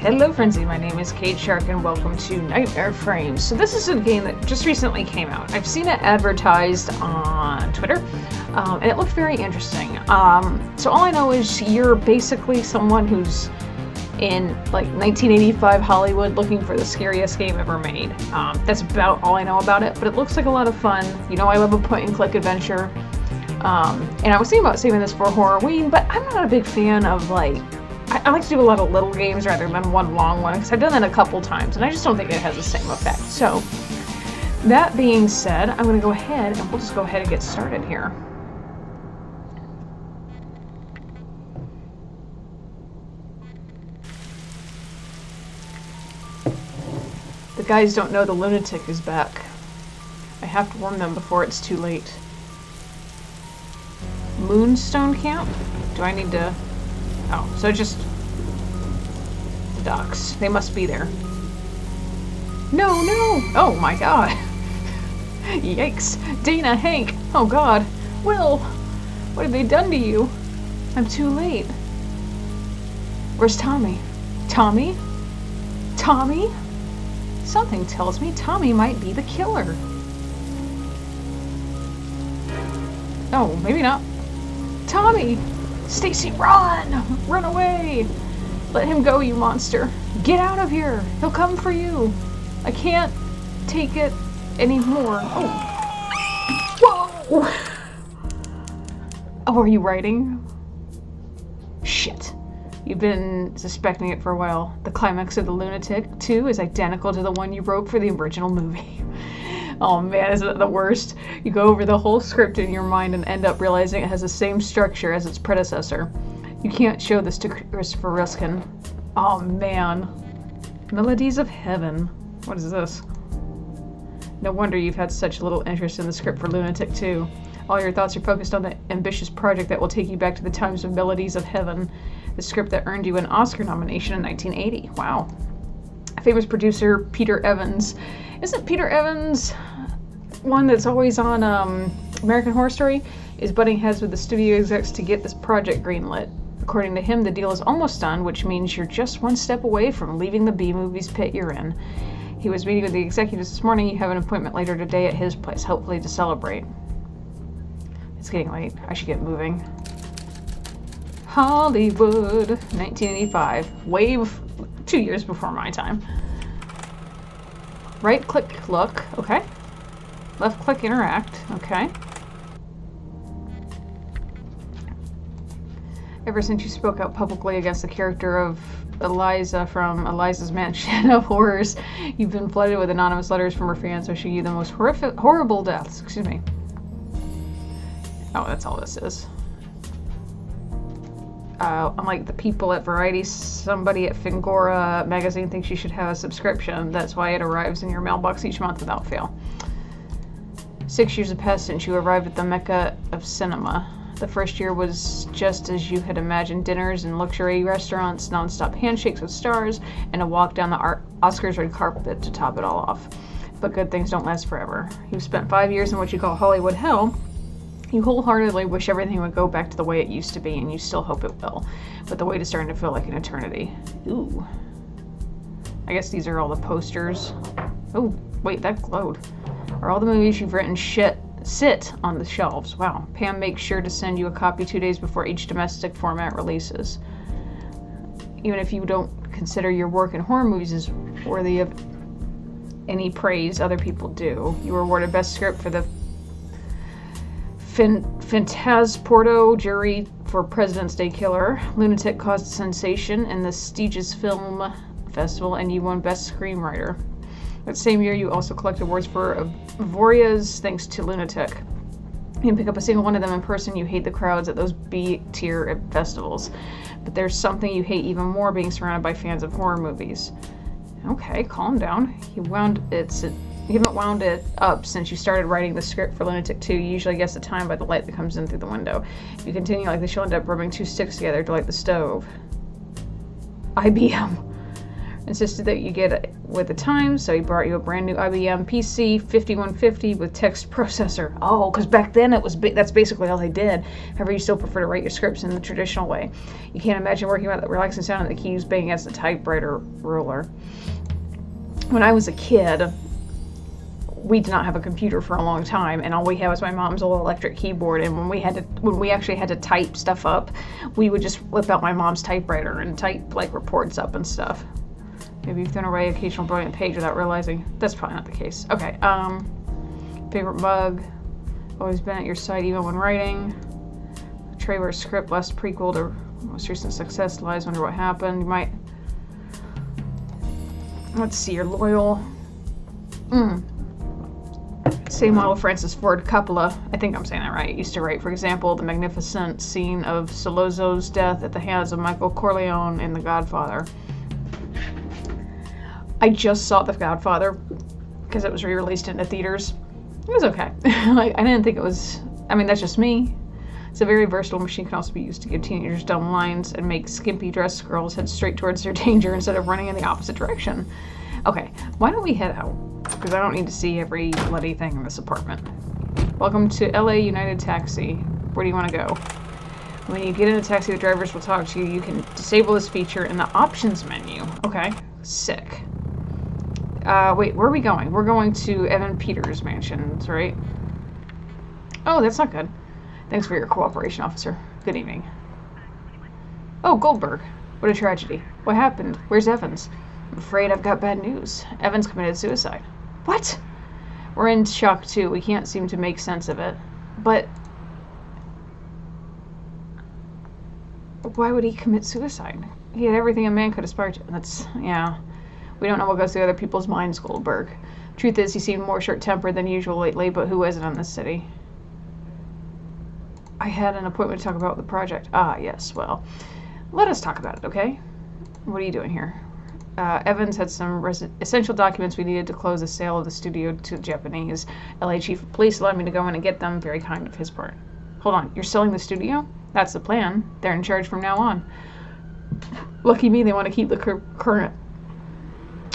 Hello Frenzy, my name is Kate Shark and welcome to Nightmare Frames. So this is a game that just recently came out. I've seen it advertised on Twitter, and it looked very interesting. So all I know is you're basically someone who's in like 1985 Hollywood looking for the scariest game ever made. That's about all I know about it, but it looks like a lot of fun. You know I love a point-and-click adventure. And I was thinking about saving this for Horrorween, but I'm not a big fan of I like to do a lot of little games rather than one long one, because I've done that a couple times, and I just don't think it has the same effect. So, that being said, I'm going to go ahead, and we'll just go ahead and get started here. The guys don't know the lunatic is back. I have to warn them before it's too late. Moonstone Camp? Do I need to... Oh, so just the ducks. They must be there. No! Oh my god. Yikes. Dana, Hank. Oh god. Will, what have they done to you? I'm too late. Where's Tommy? Tommy? Tommy? Something tells me Tommy might be the killer. Oh, maybe not. Tommy! Stacy, run! Run away! Let him go, you monster. Get out of here! He'll come for you. I can't take it anymore. Oh. Whoa! Oh, are you writing? Shit. You've been suspecting it for a while. The climax of The Lunatic 2 is identical to the one you wrote for the original movie. Oh man, isn't that the worst? You go over the whole script in your mind and end up realizing it has the same structure as its predecessor. You can't show this to Christopher Ruskin. Oh man. Melodies of Heaven. What is this? No wonder you've had such little interest in the script for Lunatic 2. All your thoughts are focused on the ambitious project that will take you back to the times of Melodies of Heaven, the script that earned you an Oscar nomination in 1980. Wow. Famous producer Peter Evans. Isn't Peter Evans one that's always on American Horror Story? Is butting heads with the studio execs to get this project greenlit. According to him, the deal is almost done, which means you're just one step away from leaving the B-movies pit you're in. He was meeting with the executives this morning. You have an appointment later today at his place, hopefully to celebrate. It's getting late. I should get moving. Hollywood, 1985. 2 years before my time. Right click, look, okay. Left click, interact, okay. Ever since you spoke out publicly against the character of Eliza from Eliza's Mansion of Horrors, you've been flooded with anonymous letters from her fans wishing you the most horrible deaths. Excuse me. Oh, that's all this is. Unlike the people at Variety, somebody at Fingora magazine thinks you should have a subscription. That's why it arrives in your mailbox each month without fail. 6 years have passed since you arrived at the Mecca of cinema. The first year was just as you had imagined: dinners in luxury restaurants, non-stop handshakes with stars, and a walk down the Oscars red carpet to top it all off. But good things don't last forever. You've spent 5 years in what you call Hollywood hell. You wholeheartedly wish everything would go back to the way it used to be, and you still hope it will. But the wait is starting to feel like an eternity. Ooh. I guess these are all the posters. Oh, wait, that glowed. Are all the movies you've written sit on the shelves? Wow. Pam makes sure to send you a copy 2 days before each domestic format releases. Even if you don't consider your work in horror movies as worthy of any praise, other people do. You were awarded Best Script for the Fantasporto jury for President's Day Killer. Lunatic caused a sensation in the Stiges Film Festival, and you won Best Screenwriter. That same year, you also collected awards for Avoriaz thanks to Lunatic. You can pick up a single one of them in person. You hate the crowds at those B-tier festivals. But there's something you hate even more: being surrounded by fans of horror movies. Okay, calm down. You haven't wound it up since you started writing the script for Lunatic 2. You usually guess the time by the light that comes in through the window. If you continue like this, you'll end up rubbing 2 sticks together to light the stove. IBM. insisted that you get it with the times, so he brought you a brand new IBM PC 5150 with text processor. Oh, because back then that's basically all they did. However, you still prefer to write your scripts in the traditional way. You can't imagine working without the relaxing sound of the keys banging against the typewriter ruler. When I was a kid, we did not have a computer for a long time, and all we had was my mom's old electric keyboard. And when we actually had to type stuff up, we would just whip out my mom's typewriter and type like reports up and stuff. Maybe you've thrown away occasional brilliant page without realizing. That's probably not the case. Okay. Favorite mug. Always been at your side even when writing. Trailer's script, last prequel to most recent success lies. Wonder what happened. You might. Let's see. You're loyal. Same model Francis Ford Coppola, I think I'm saying that right, used to write, for example, the magnificent scene of Solozzo's death at the hands of Michael Corleone in The Godfather. I just saw The Godfather because it was re-released into theaters. It was okay. I didn't think it was, that's just me. It's a very versatile machine, can also be used to give teenagers dumb lines and make skimpy dressed girls head straight towards their danger instead of running in the opposite direction. Okay, why don't we head out? Because I don't need to see every bloody thing in this apartment. Welcome to LA United Taxi. Where do you want to go? When you get in a taxi, the drivers will talk to you. You can disable this feature in the options menu. Okay, sick. Wait, where are we going? We're going to Evan Peters' mansions, right? Oh, that's not good. Thanks for your cooperation, officer. Good evening. Oh, Goldberg. What a tragedy. What happened? Where's Evans? I'm afraid I've got bad news. Evans committed suicide. What? We're in shock too. We can't seem to make sense of it. But why would he commit suicide? He had everything a man could aspire to. Yeah. We don't know what goes through other people's minds, Goldberg. Truth is, he seemed more short-tempered than usual lately, but who isn't in this city? I had an appointment to talk about the project. Ah, yes. Well, let us talk about it, okay? What are you doing here? Evans had some essential documents we needed to close the sale of the studio to the Japanese. LA Chief of Police allowed me to go in and get them. Very kind of his part. Hold on, you're selling the studio? That's the plan. They're in charge from now on. Lucky me, they want to keep the current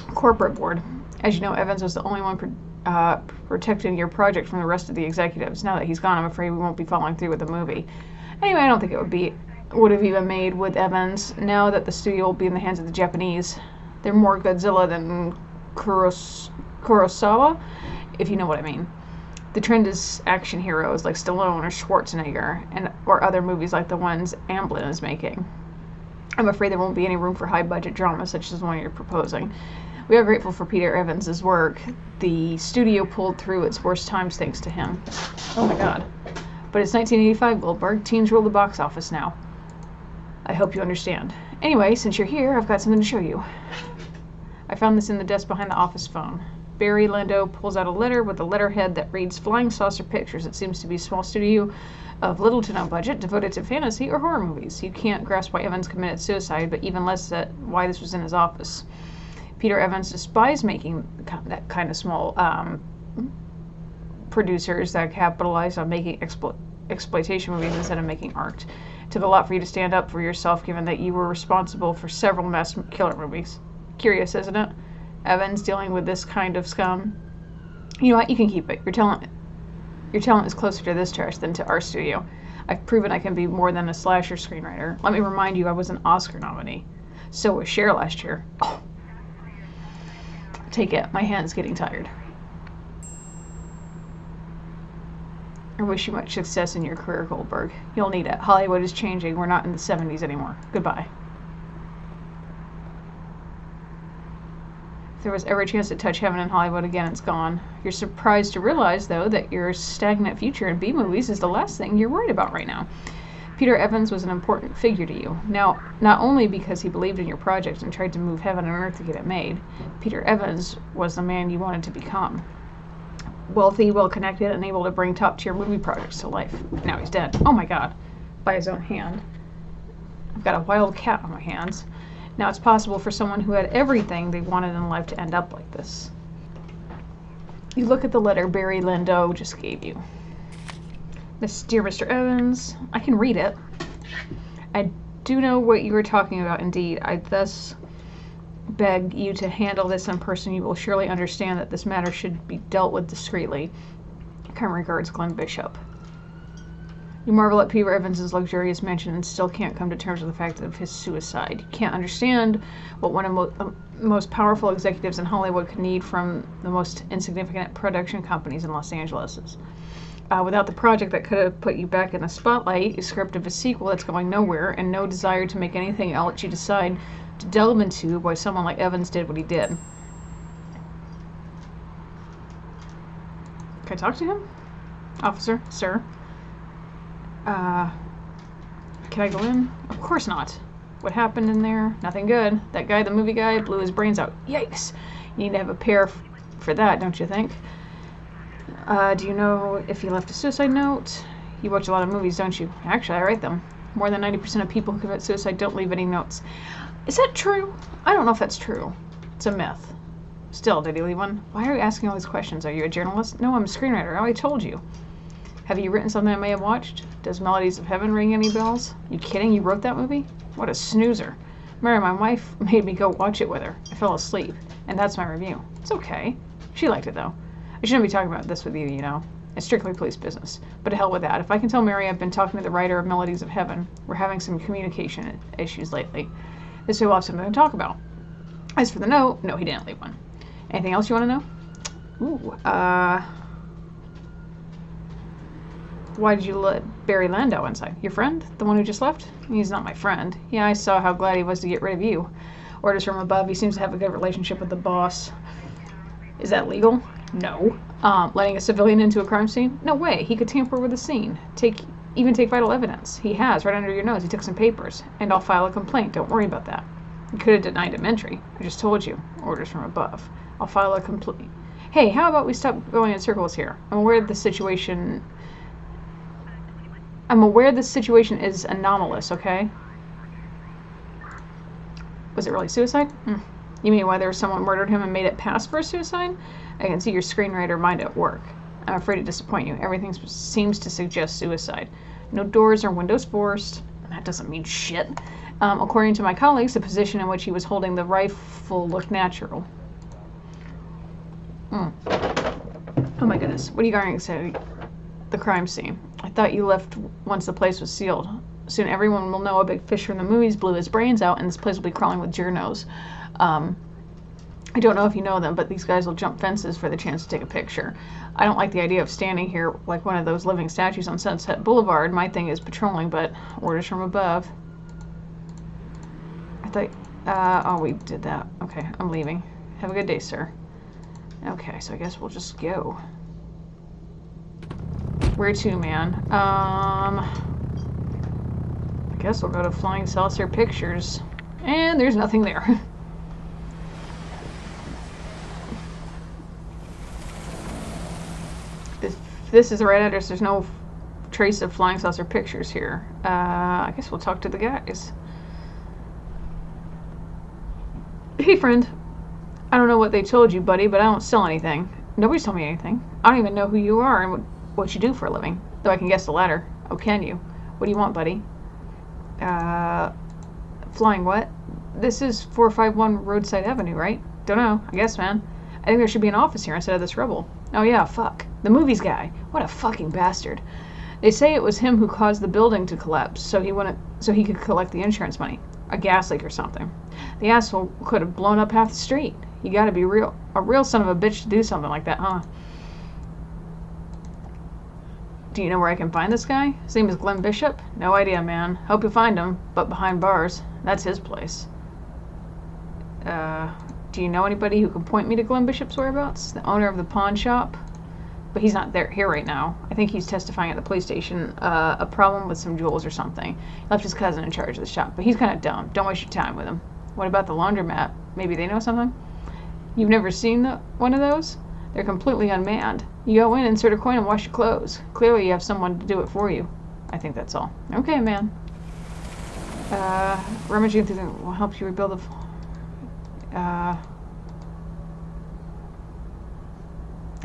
corporate board. As you know, Evans was the only one protecting your project from the rest of the executives. Now that he's gone, I'm afraid we won't be following through with the movie. Anyway, I don't think it would have even made with Evans. Now that the studio will be in the hands of the Japanese, they're more Godzilla than Kurosawa, if you know what I mean. The trend is action heroes like Stallone or Schwarzenegger, or other movies like the ones Amblin is making. I'm afraid there won't be any room for high-budget drama such as the one you're proposing. We are grateful for Peter Evans' work. The studio pulled through its worst times thanks to him. Oh my god. But it's 1985, Goldberg. Teens rule the box office now. I hope you understand. Anyway, since you're here, I've got something to show you. I found this in the desk behind the office phone. Barry Lindo pulls out a letter with a letterhead that reads Flying Saucer Pictures. It seems to be a small studio of little to no budget devoted to fantasy or horror movies. You can't grasp why Evans committed suicide, but even less why this was in his office. Peter Evans despised making that kind of small producers that capitalize on making exploitation movies instead of making art. It took a lot for you to stand up for yourself, given that you were responsible for several mass killer movies. Curious, isn't it? Evans dealing with this kind of scum. You know what? You can keep it. Your talent is closer to this trash than to our studio. I've proven I can be more than a slasher screenwriter. Let me remind you, I was an Oscar nominee. So was Cher last year. Oh. Take it. My hand's getting tired. I wish you much success in your career, Goldberg. You'll need it. Hollywood is changing. We're not in the 70s anymore. Goodbye. If there was ever a chance to touch heaven in Hollywood again, it's gone. You're surprised to realize, though, that your stagnant future in B-movies is the last thing you're worried about right now. Peter Evans was an important figure to you. Now, not only because he believed in your project and tried to move heaven and earth to get it made, Peter Evans was the man you wanted to become. Wealthy, well-connected, and able to bring top-tier movie projects to life. Now he's dead. Oh my god. By his own hand. I've got a wild cat on my hands. Now it's possible for someone who had everything they wanted in life to end up like this. You look at the letter Barry Lindo just gave you. Dear Mr. Evans, I can read it. I do know what you were talking about, indeed. I thus beg you to handle this in person. You will surely understand that this matter should be dealt with discreetly. Kind regards, Glenn Bishop. You marvel at Peter Evans' luxurious mansion and still can't come to terms with the fact of his suicide. You can't understand what one of the most powerful executives in Hollywood could need from the most insignificant production companies in Los Angeles. Without the project that could have put you back in the spotlight, a script of a sequel that's going nowhere, and no desire to make anything else you decide to delve into, why someone like Evans did what he did. Can I talk to him? Officer, sir? Can I go in? Of course not. What happened in there? Nothing good. That guy, the movie guy, blew his brains out. Yikes! You need to have a pair for that, don't you think? Do you know if he left a suicide note? You watch a lot of movies, don't you? Actually, I write them. More than 90% of people who commit suicide don't leave any notes. Is that true? I don't know if that's true. It's a myth. Still, did he leave one? Why are you asking all these questions? Are you a journalist? No, I'm a screenwriter. I already told you. Have you written something I may have watched? Does Melodies of Heaven ring any bells? You kidding? You wrote that movie? What a snoozer. Mary, my wife, made me go watch it with her. I fell asleep. And that's my review. It's okay. She liked it, though. I shouldn't be talking about this with you, you know. It's strictly police business. But to hell with that. If I can tell Mary I've been talking to the writer of Melodies of Heaven, we're having some communication issues lately. This way we'll have something to talk about. As for the note, no, he didn't leave one. Anything else you want to know? Ooh, why did you let Barry Landau inside? Your friend? The one who just left? He's not my friend. Yeah, I saw how glad he was to get rid of you. Orders from above. He seems to have a good relationship with the boss. Is that legal? No. Letting a civilian into a crime scene? No way. He could tamper with the scene. Even take vital evidence. He has, right under your nose. He took some papers. And I'll file a complaint. Don't worry about that. You could have denied him entry. I just told you. Orders from above. I'll file a complaint. Hey, how about we stop going in circles here? I'm aware the situation is anomalous, okay? Was it really suicide? You mean whether someone murdered him and made it pass for a suicide? I can see your screenwriter mind at work. I'm afraid to disappoint you. Everything seems to suggest suicide. No doors or windows forced. That doesn't mean shit. According to my colleagues, the position in which he was holding the rifle looked natural. Oh my goodness. What are you going to say? The crime scene. I thought you left once the place was sealed. Soon everyone will know a big fish from the movies blew his brains out and this place will be crawling with journos. I don't know if you know them, but these guys will jump fences for the chance to take a picture. I don't like the idea of standing here like one of those living statues on Sunset Boulevard. My thing is patrolling, but orders from above. I thought, oh, we did that. Okay, I'm leaving. Have a good day, sir. Okay, so I guess we'll just go. Where to, man? I guess we'll go to Flying Saucer Pictures. And there's nothing there. If this is the right address, there's no trace of Flying Saucer Pictures here. I guess we'll talk to the guys. Hey, friend. I don't know what they told you, buddy, but I don't sell anything. Nobody's told me anything. I don't even know who you are and what you do for a living. Though I can guess the latter. Oh, can you? What do you want, buddy? Flying what? This is 451 Roadside Avenue, right? Don't know. I guess, man. I think there should be an office here instead of this rubble. Oh yeah, fuck. The movies guy. What a fucking bastard. They say it was him who caused the building to collapse, so he could collect the insurance money. A gas leak or something. The asshole could have blown up half the street. You gotta be a real son of a bitch to do something like that, huh? Do you know where I can find this guy? His name is Glenn Bishop? No idea, man. Hope you find him, but behind bars. That's his place. Do you know anybody who can point me to Glenn Bishop's whereabouts? The owner of the pawn shop? But he's not here right now. I think he's testifying at the police station. A problem with some jewels or something. He left his cousin in charge of the shop, but he's kind of dumb. Don't waste your time with him. What about the laundromat? Maybe they know something? You've never seen one of those? They're completely unmanned. You go in, insert a coin, and wash your clothes. Clearly you have someone to do it for you. I think that's all. Okay, man. Rummaging through will help you rebuild I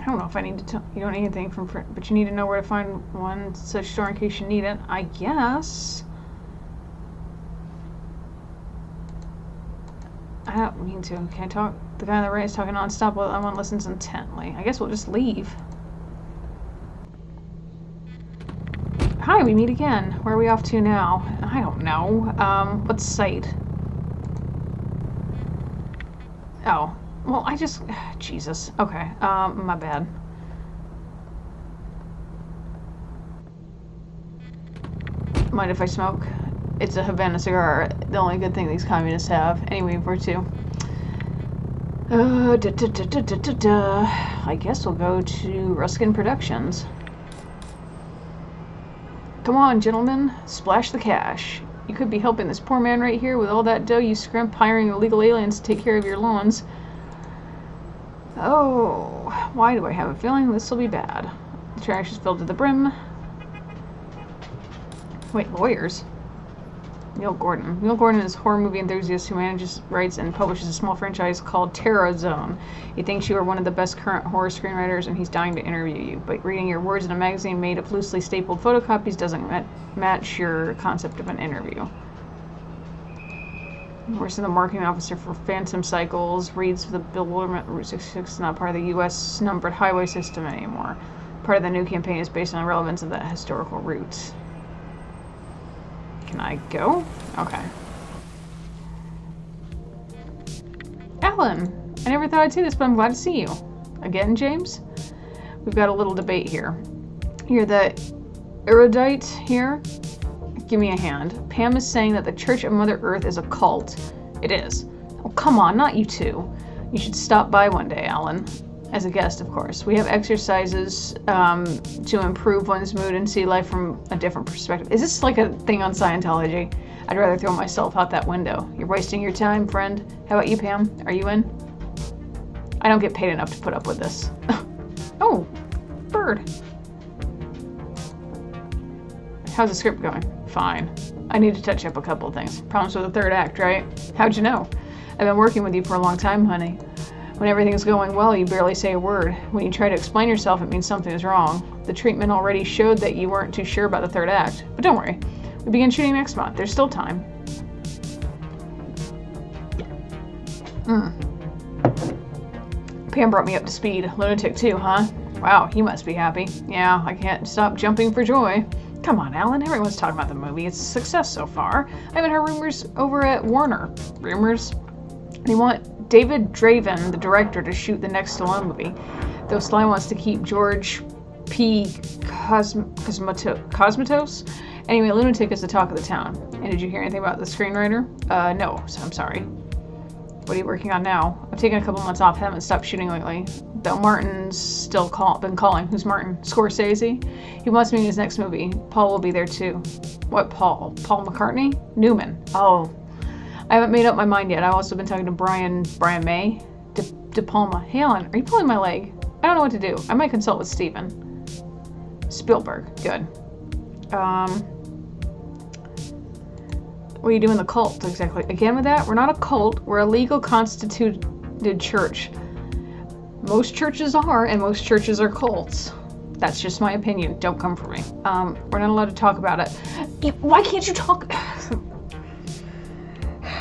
don't know if I need to tell you. Don't need anything but you need to know where to find one such store in case you need it. I guess. I don't mean to. Can I talk? The guy on the right is talking nonstop while everyone listens intently. I guess we'll just leave. Hi, we meet again. Where are we off to now? I don't know. What's site? Oh. Well, I just... Jesus. Okay. My bad. Mind if I smoke? It's a Havana cigar. The only good thing these communists have. Anyway, where to? I guess we'll go to Ruskin Productions. Come on, gentlemen. Splash the cash. You could be helping this poor man right here with all that dough you scrimp hiring illegal aliens to take care of your lawns. Oh, why do I have a feeling this will be bad? The trash is filled to the brim. Wait, lawyers? Neil Gordon. Neil Gordon is a horror movie enthusiast who manages, writes, and publishes a small franchise called Terror Zone. He thinks you are one of the best current horror screenwriters, and he's dying to interview you. But reading your words in a magazine made of loosely stapled photocopies doesn't match your concept of an interview. Works in the marketing officer for Phantom Cycles, reads the bewilderment Route 66 not part of the U.S. numbered highway system anymore. Part of the new campaign is based on the relevance of that historical route. Can I go? Okay. Alan! I never thought I'd see this, but I'm glad to see you. Again, James? We've got a little debate here. You're the erudite here? Give me a hand. Pam is saying that the Church of Mother Earth is a cult. It is. Oh, come on, not you two. You should stop by one day, Alan. As a guest, of course. We have exercises to improve one's mood and see life from a different perspective. Is this like a thing on Scientology? I'd rather throw myself out that window. You're wasting your time, friend. How about you, Pam? Are you in? I don't get paid enough to put up with this. Oh, bird. How's the script going? Fine. I need to touch up a couple of things. Problems with the third act, right? How'd you know? I've been working with you for a long time, honey. When everything's going well, you barely say a word. When you try to explain yourself, it means something is wrong. The treatment already showed that you weren't too sure about the third act. But don't worry. We begin shooting next month. There's still time. Pam brought me up to speed. Lunatic too, huh? Wow, he must be happy. Yeah, I can't stop jumping for joy. Come on, Alan. Everyone's talking about the movie. It's a success so far. I haven't heard rumors over at Warner. Rumors? They want David Draven, the director, to shoot the next Stallone movie. Though Sly wants to keep George P. Cosmatos. Anyway, Lunatic is the talk of the town. And did you hear anything about the screenwriter? No, so I'm sorry. What are you working on now? I've taken a couple months off. Haven't stopped shooting lately. Though Martin's still been calling. Who's Martin? Scorsese? He wants me in his next movie. Paul will be there too. What Paul? Paul McCartney? Newman. Oh. I haven't made up my mind yet. I've also been talking to Brian May? De Palma. Hey, Alan, are you pulling my leg? I don't know what to do. I might consult with Steven. Spielberg. Good. What are you doing the cult, exactly? Again with that? We're not a cult. We're a legal constituted church. Most churches are, and most churches are cults. That's just my opinion. Don't come for me. We're not allowed to talk about it. Why can't you talk?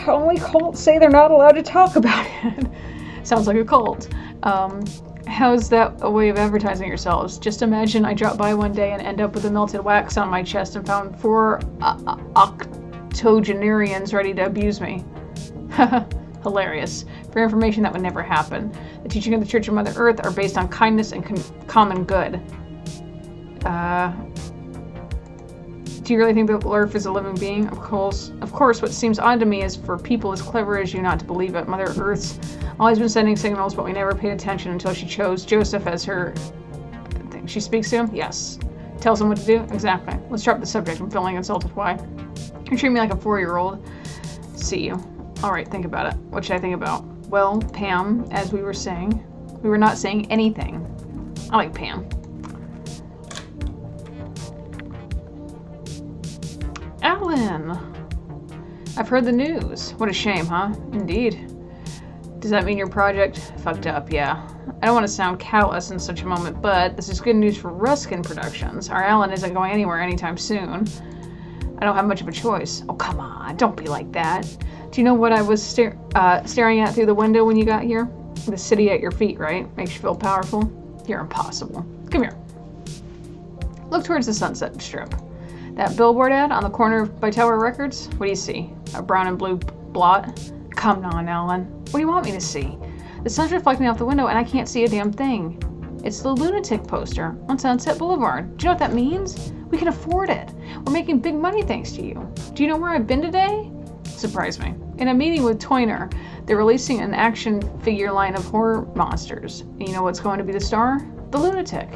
Only cults say they're not allowed to talk about it. Sounds like a cult. How's that a way of advertising yourselves? Just imagine I drop by one day and end up with a melted wax on my chest and found 4 octogenarians ready to abuse me. Hilarious. For information, that would never happen. The teaching of the Church of Mother Earth are based on kindness and common good. Do you really think that Earth is a living being? Of course, what seems odd to me is for people as clever as you not to believe it. Mother Earth's always been sending signals, but we never paid attention until she chose Joseph as her thing. She speaks to him? Yes. Tells him what to do? Exactly. Let's drop the subject. I'm feeling insulted. Why? You treat me like a 4-year-old. See you. Alright, think about it. What should I think about? Well, Pam, as we were saying, we were not saying anything. I like Pam. Alan! I've heard the news. What a shame, huh? Indeed. Does that mean your project fucked up? Yeah. I don't want to sound callous in such a moment, but this is good news for Ruskin Productions. Our Alan isn't going anywhere anytime soon. I don't have much of a choice. Oh, come on. Don't be like that. Do you know what I was staring at through the window when you got here? The city at your feet, right? Makes you feel powerful? You're impossible. Come here. Look towards the Sunset Strip. That billboard ad on the corner by Tower Records? What do you see? A brown and blue blot? Come on, Alan. What do you want me to see? The sun's reflecting off the window and I can't see a damn thing. It's the lunatic poster on Sunset Boulevard. Do you know what that means? We can afford it. We're making big money thanks to you. Do you know where I've been today? Surprise me. In a meeting with Toyner, they're releasing an action figure line of horror monsters. And you know what's going to be the star? The lunatic.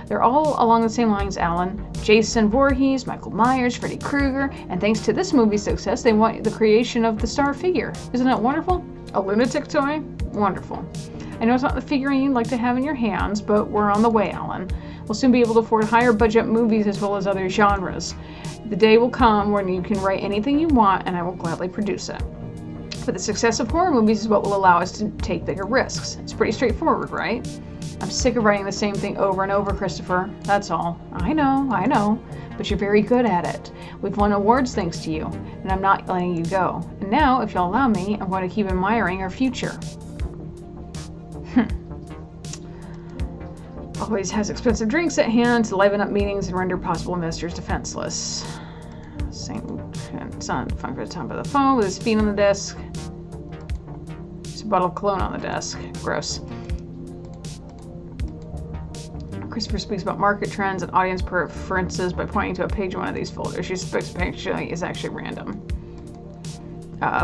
They're all along the same lines, Alan. Jason Voorhees, Michael Myers, Freddy Krueger, and thanks to this movie's success, they want the creation of the star figure. Isn't that wonderful? A lunatic toy? Wonderful. I know it's not the figurine you'd like to have in your hands, but we're on the way, Alan. We'll soon be able to afford higher budget movies as well as other genres. The day will come when you can write anything you want, and I will gladly produce it. But the success of horror movies is what will allow us to take bigger risks. It's pretty straightforward, right? I'm sick of writing the same thing over and over, Christopher. That's all. I know. But you're very good at it. We've won awards thanks to you, and I'm not letting you go. And now, if you'll allow me, I'm going to keep admiring our future. Always has expensive drinks at hand to liven up meetings and render possible investors defenseless. It's on fun for the time by the phone with his feet on the desk. There's a bottle of cologne on the desk. Gross. Christopher speaks about market trends and audience preferences by pointing to a page in one of these folders. She suspects the page is actually random.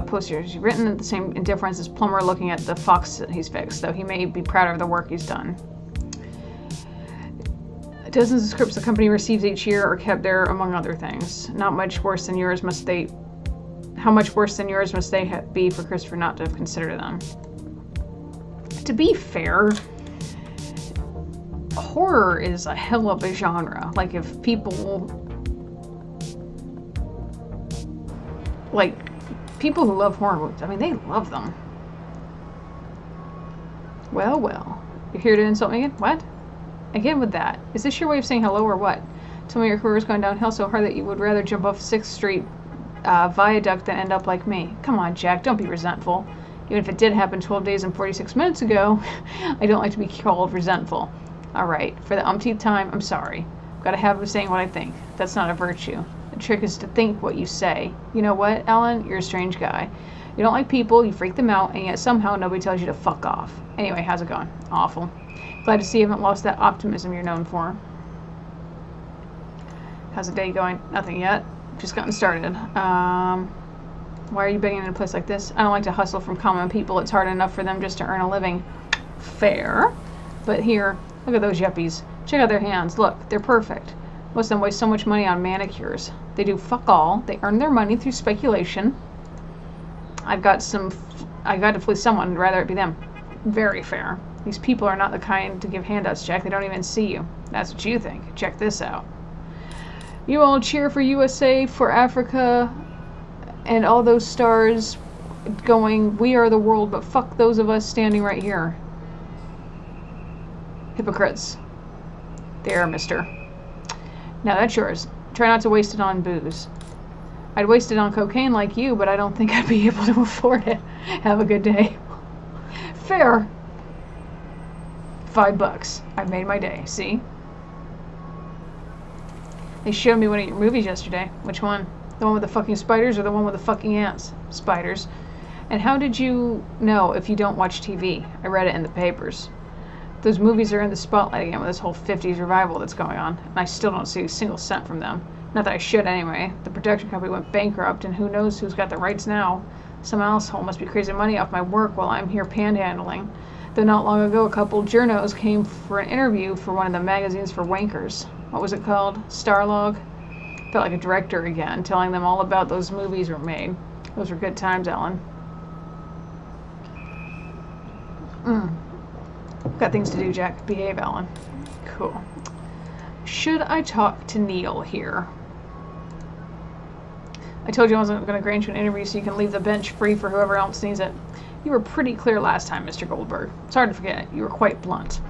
Poster. She's written at the same indifference as Plumber looking at the fox that he's fixed, though he may be proud of the work he's done. Dozens of scripts the company receives each year are kept there, among other things. Not much worse than yours must they... How much worse than yours must they be for Christopher not to have considered them? To be fair, horror is a hell of a genre. Like, if people... Like, people who love horror movies, I mean, they love them. Well. You're here to insult me again? What? Again with that. Is this your way of saying hello or what? Tell me your career's going downhill so hard that you would rather jump off 6th Street viaduct than end up like me. Come on, Jack, don't be resentful. Even if it did happen 12 days and 46 minutes ago, I don't like to be called resentful. Alright, for the umpteenth time, I'm sorry. I've got a habit of saying what I think. That's not a virtue. The trick is to think what you say. You know what, Alan? You're a strange guy. You don't like people, you freak them out, and yet somehow nobody tells you to fuck off. Anyway, how's it going? Awful. Glad to see you haven't lost that optimism you're known for. How's the day going? Nothing yet. Just gotten started. Why are you begging in a place like this? I don't like to hustle from common people. It's hard enough for them just to earn a living. Fair. But here, look at those yuppies. Check out their hands. Look, they're perfect. Most of them waste so much money on manicures. They do fuck all. They earn their money through speculation. I've got to fleece someone, rather it be them. Very fair. These people are not the kind to give handouts, Jack. They don't even see you. That's what you think. Check this out. You all cheer for USA, for Africa, and all those stars going, we are the world, but fuck those of us standing right here. Hypocrites. There, mister. Now that's yours. Try not to waste it on booze. I'd waste it on cocaine like you, but I don't think I'd be able to afford it. Have a good day. Fair. $5. I've made my day. See? They showed me one of your movies yesterday. Which one? The one with the fucking spiders or the one with the fucking ants? Spiders. And how did you know if you don't watch TV? I read it in the papers. Those movies are in the spotlight again with this whole 50s revival that's going on, and I still don't see a single cent from them. Not that I should anyway. The production company went bankrupt, and who knows who's got the rights now. Some asshole must be crazy money off my work while I'm here panhandling. Though not long ago, a couple journos came for an interview for one of the magazines for wankers. What was it called? Starlog? Felt like a director again, telling them all about those movies were made. Those were good times, Ellen. Got things to do, Jack. Behave, Ellen. Cool. Should I talk to Neil here? I told you I wasn't going to grant you an interview so you can leave the bench free for whoever else needs it. You were pretty clear last time, Mr. Goldberg. It's hard to forget. You were quite blunt.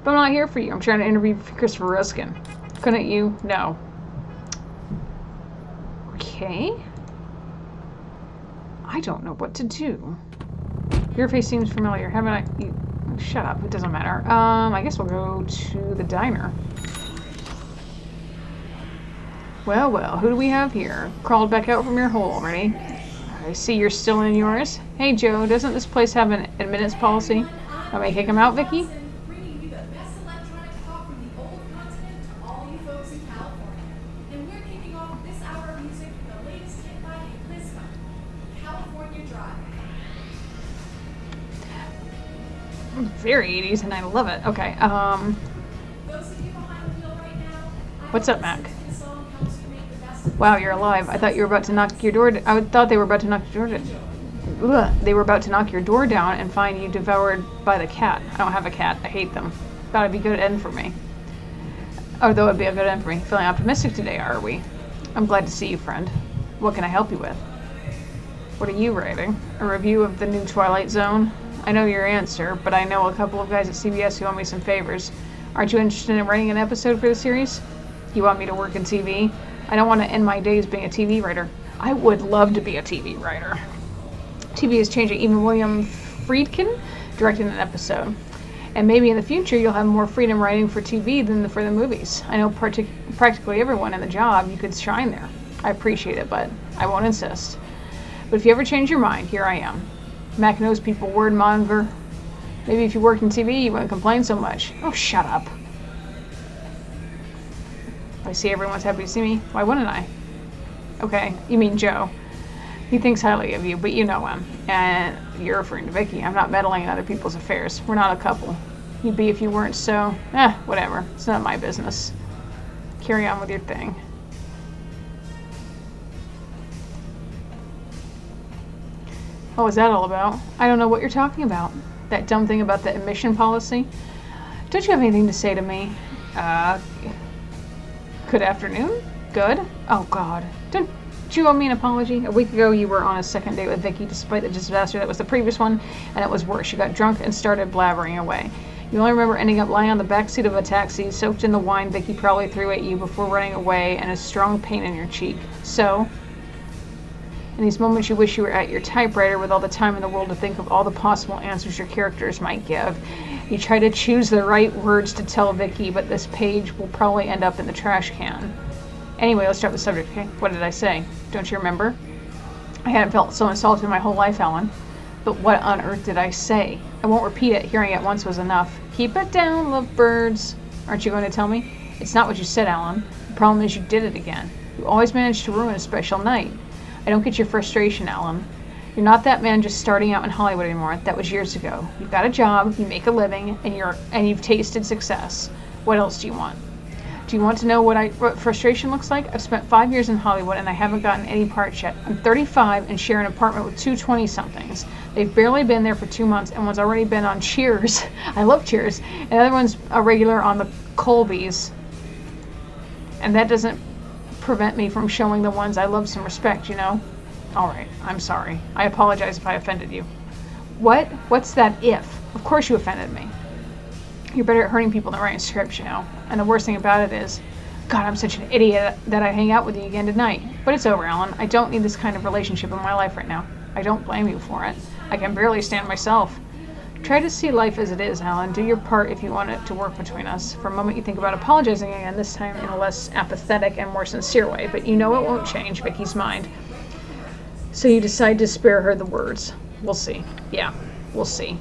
But I'm not here for you. I'm trying to interview Christopher Ruskin. Couldn't you? No. Okay. I don't know what to do. Your face seems familiar. Haven't I... You, shut up. It doesn't matter. I guess we'll go to the diner. Well, well. Who do we have here? Crawled back out from your hole already. I see you're still in yours. Hey, Joe. Doesn't this place have an admittance policy? Want me to kick him out, Vicky? Very 80s, and I love it. Okay, what's up, Mac? Wow, you're alive. I thought you were about to knock your door. I thought they were about to knock your door. They were about to knock your door down and find you devoured by the cat. I don't have a cat. I hate them. Thought it'd be a good end for me. Although it'd be a good end for me. Feeling optimistic today, are we? I'm glad to see you, friend. What can I help you with? What are you writing? A review of the new Twilight Zone? I know your answer, but I know a couple of guys at CBS who owe me some favors. Aren't you interested in writing an episode for the series? You want me to work in TV? I don't want to end my days being a TV writer. I would love to be a TV writer. TV is changing. Even William Friedkin directed an episode. And maybe in the future you'll have more freedom writing for TV than for the movies. I know practically everyone in the job. You could shine there. I appreciate it, but I won't insist. But if you ever change your mind, here I am. Mac knows people, word monger. Maybe if you worked in TV, you wouldn't complain so much. Oh, shut up. I see everyone's happy to see me. Why wouldn't I? Okay, you mean Joe. He thinks highly of you, but you know him. And you're referring to Vicky. I'm not meddling in other people's affairs. We're not a couple. You'd be if you weren't, so... whatever. It's not my business. Carry on with your thing. What was that all about? I don't know what you're talking about. That dumb thing about the admission policy? Don't you have anything to say to me? Good afternoon? Good? Oh, God. Don't you owe me an apology? A week ago, you were on a second date with Vicky, despite the disaster that was the previous one, and it was worse. You got drunk and started blabbering away. You only remember ending up lying on the backseat of a taxi, soaked in the wine Vicky probably threw at you before running away, and a strong pain in your cheek. So... in these moments you wish you were at your typewriter with all the time in the world to think of all the possible answers your characters might give. You try to choose the right words to tell Vicky, but this page will probably end up in the trash can. Anyway, let's drop the subject, okay? What did I say? Don't you remember? I hadn't felt so insulted in my whole life, Ellen. But what on earth did I say? I won't repeat it. Hearing it once was enough. Keep it down, lovebirds. Aren't you going to tell me? It's not what you said, Alan. The problem is you did it again. You always manage to ruin a special night. I don't get your frustration, Alan. You're not that man just starting out in Hollywood anymore. That was years ago. You've got a job, you make a living, and you've tasted success. What else do you want? Do you want to know what frustration looks like? I've spent 5 years in Hollywood and I haven't gotten any parts yet. I'm 35 and share an apartment with two 20-somethings. They've barely been there for 2 months, and one's already been on Cheers. I love Cheers. And the other one's a regular on the Colbys. And that doesn't prevent me from showing the ones I love some respect, you know? Alright, I'm sorry. I apologize if I offended you. What? What's that if? Of course you offended me. You're better at hurting people than writing scripts, you know? And the worst thing about it is, God, I'm such an idiot that I'd hang out with you again tonight. But it's over, Alan. I don't need this kind of relationship in my life right now. I don't blame you for it. I can barely stand myself. Try to see life as it is, Alan. Do your part if you want it to work between us. For a moment you think about apologizing again, this time in a less apathetic and more sincere way, but you know it won't change Vicky's mind. So you decide to spare her the words. We'll see. Yeah, we'll see.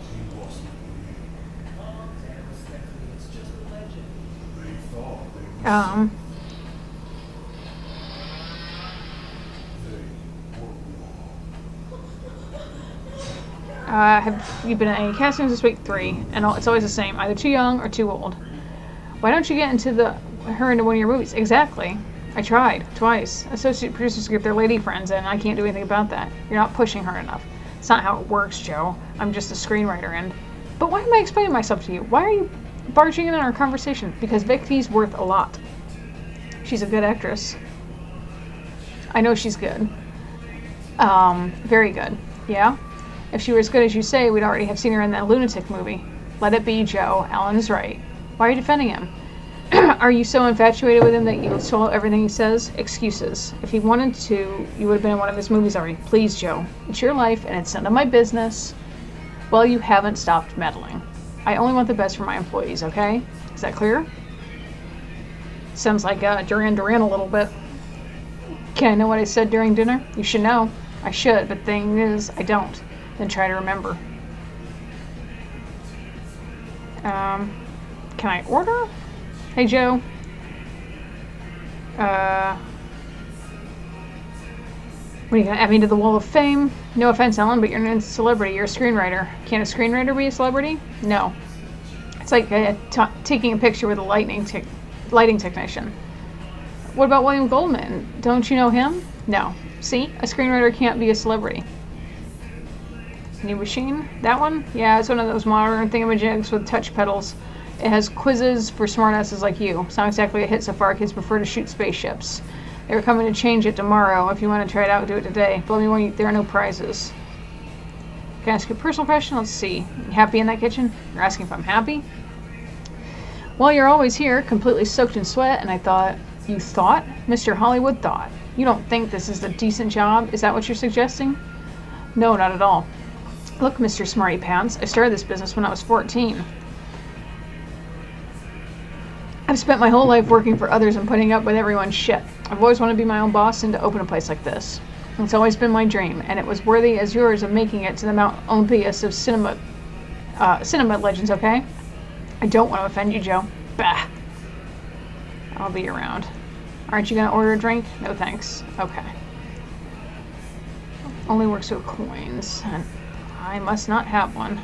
Have you been at any castings this week? 3. And it's always the same. Either too young or too old. Why don't you get into her into one of your movies? Exactly. I tried. Twice. Associate producers get their lady friends in, and I can't do anything about that. You're not pushing her enough. It's not how it works, Joe. I'm just a screenwriter, and... But why am I explaining myself to you? Why are you barging in on our conversation? Because Vicky's worth a lot. She's a good actress. I know she's good. Very good. Yeah? If she were as good as you say, we'd already have seen her in that lunatic movie. Let it be, Joe. Alan is right. Why are you defending him? Are you so infatuated with him that you swallow everything he says? Excuses. If he wanted to, you would have been in one of his movies already. Please, Joe. It's your life, and it's none of my business. Well, you haven't stopped meddling. I only want the best for my employees, okay? Is that clear? Sounds like Duran Duran a little bit. Can I know what I said during dinner? You should know. I should, but the thing is, I don't. Then try to remember. Can I order? Hey, Joe. What are you gonna add me to the Wall of Fame? No offense, Ellen, but you're a celebrity. You're a screenwriter. Can a screenwriter be a celebrity? No. It's like taking a picture with a lighting technician. What about William Goldman? Don't you know him? No. See? A screenwriter can't be a celebrity. New machine? That one? Yeah, it's one of those modern thingamajigs with touch pedals. It has quizzes for smartasses like you. It's not exactly a hit so far. Kids prefer to shoot spaceships. They were coming to change it tomorrow. If you want to try it out, do it today. Believe me when there are no prizes. Can I ask you a personal question? Let's see. You happy in that kitchen? You're asking if I'm happy? Well, you're always here, completely soaked in sweat, and I thought... You thought? Mr. Hollywood thought. You don't think this is a decent job? Is that what you're suggesting? No, not at all. Look, Mr. Smarty Pants, I started this business when I was 14. I've spent my whole life working for others and putting up with everyone's shit. I've always wanted to be my own boss and to open a place like this. It's always been my dream, and it was worthy as yours of making it to the Mount Olympus of cinema legends, okay? I don't want to offend you, Joe. Bah. I'll be around. Aren't you going to order a drink? No thanks. Okay. Only works with coins, and I must not have one.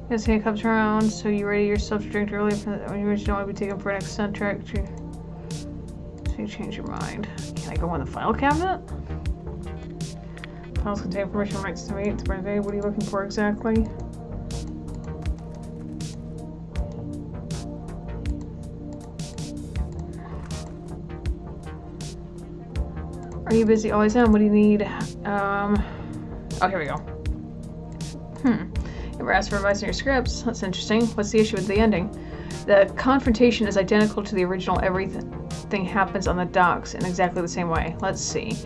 Yes, he comes around, so you ready yourself to drink early when you don't want to be taken for an eccentric. So you change your mind. Can I go in the file cabinet? Files contain permission rights to me. It's birthday. What are you looking for exactly? Are you busy? Always am. What do you need? Oh, here we go. Ever asked for advice on your scripts? That's interesting. What's the issue with the ending? The confrontation is identical to the original. Everything happens on the docks in exactly the same way. Let's see.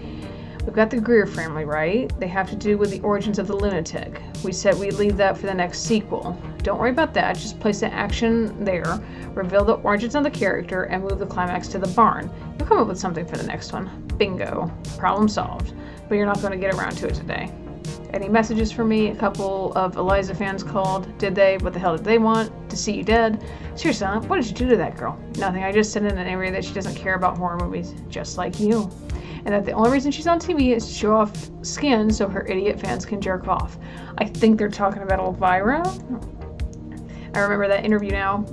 We've got the Greer family, right? They have to do with the origins of the lunatic. We said we'd leave that for the next sequel. Don't worry about that. Just place the action there, reveal the origins of the character, and move the climax to the barn. You'll come up with something for the next one. Bingo. Problem solved. But you're not going to get around to it today. Any messages for me? A couple of Eliza fans called. Did they? What the hell did they want? To see you dead? Seriously, what did you do to that girl? Nothing. I just said in an area that she doesn't care about horror movies, just like you. And that the only reason she's on TV is to show off skin so her idiot fans can jerk off. I think they're talking about Elvira. I remember that interview now.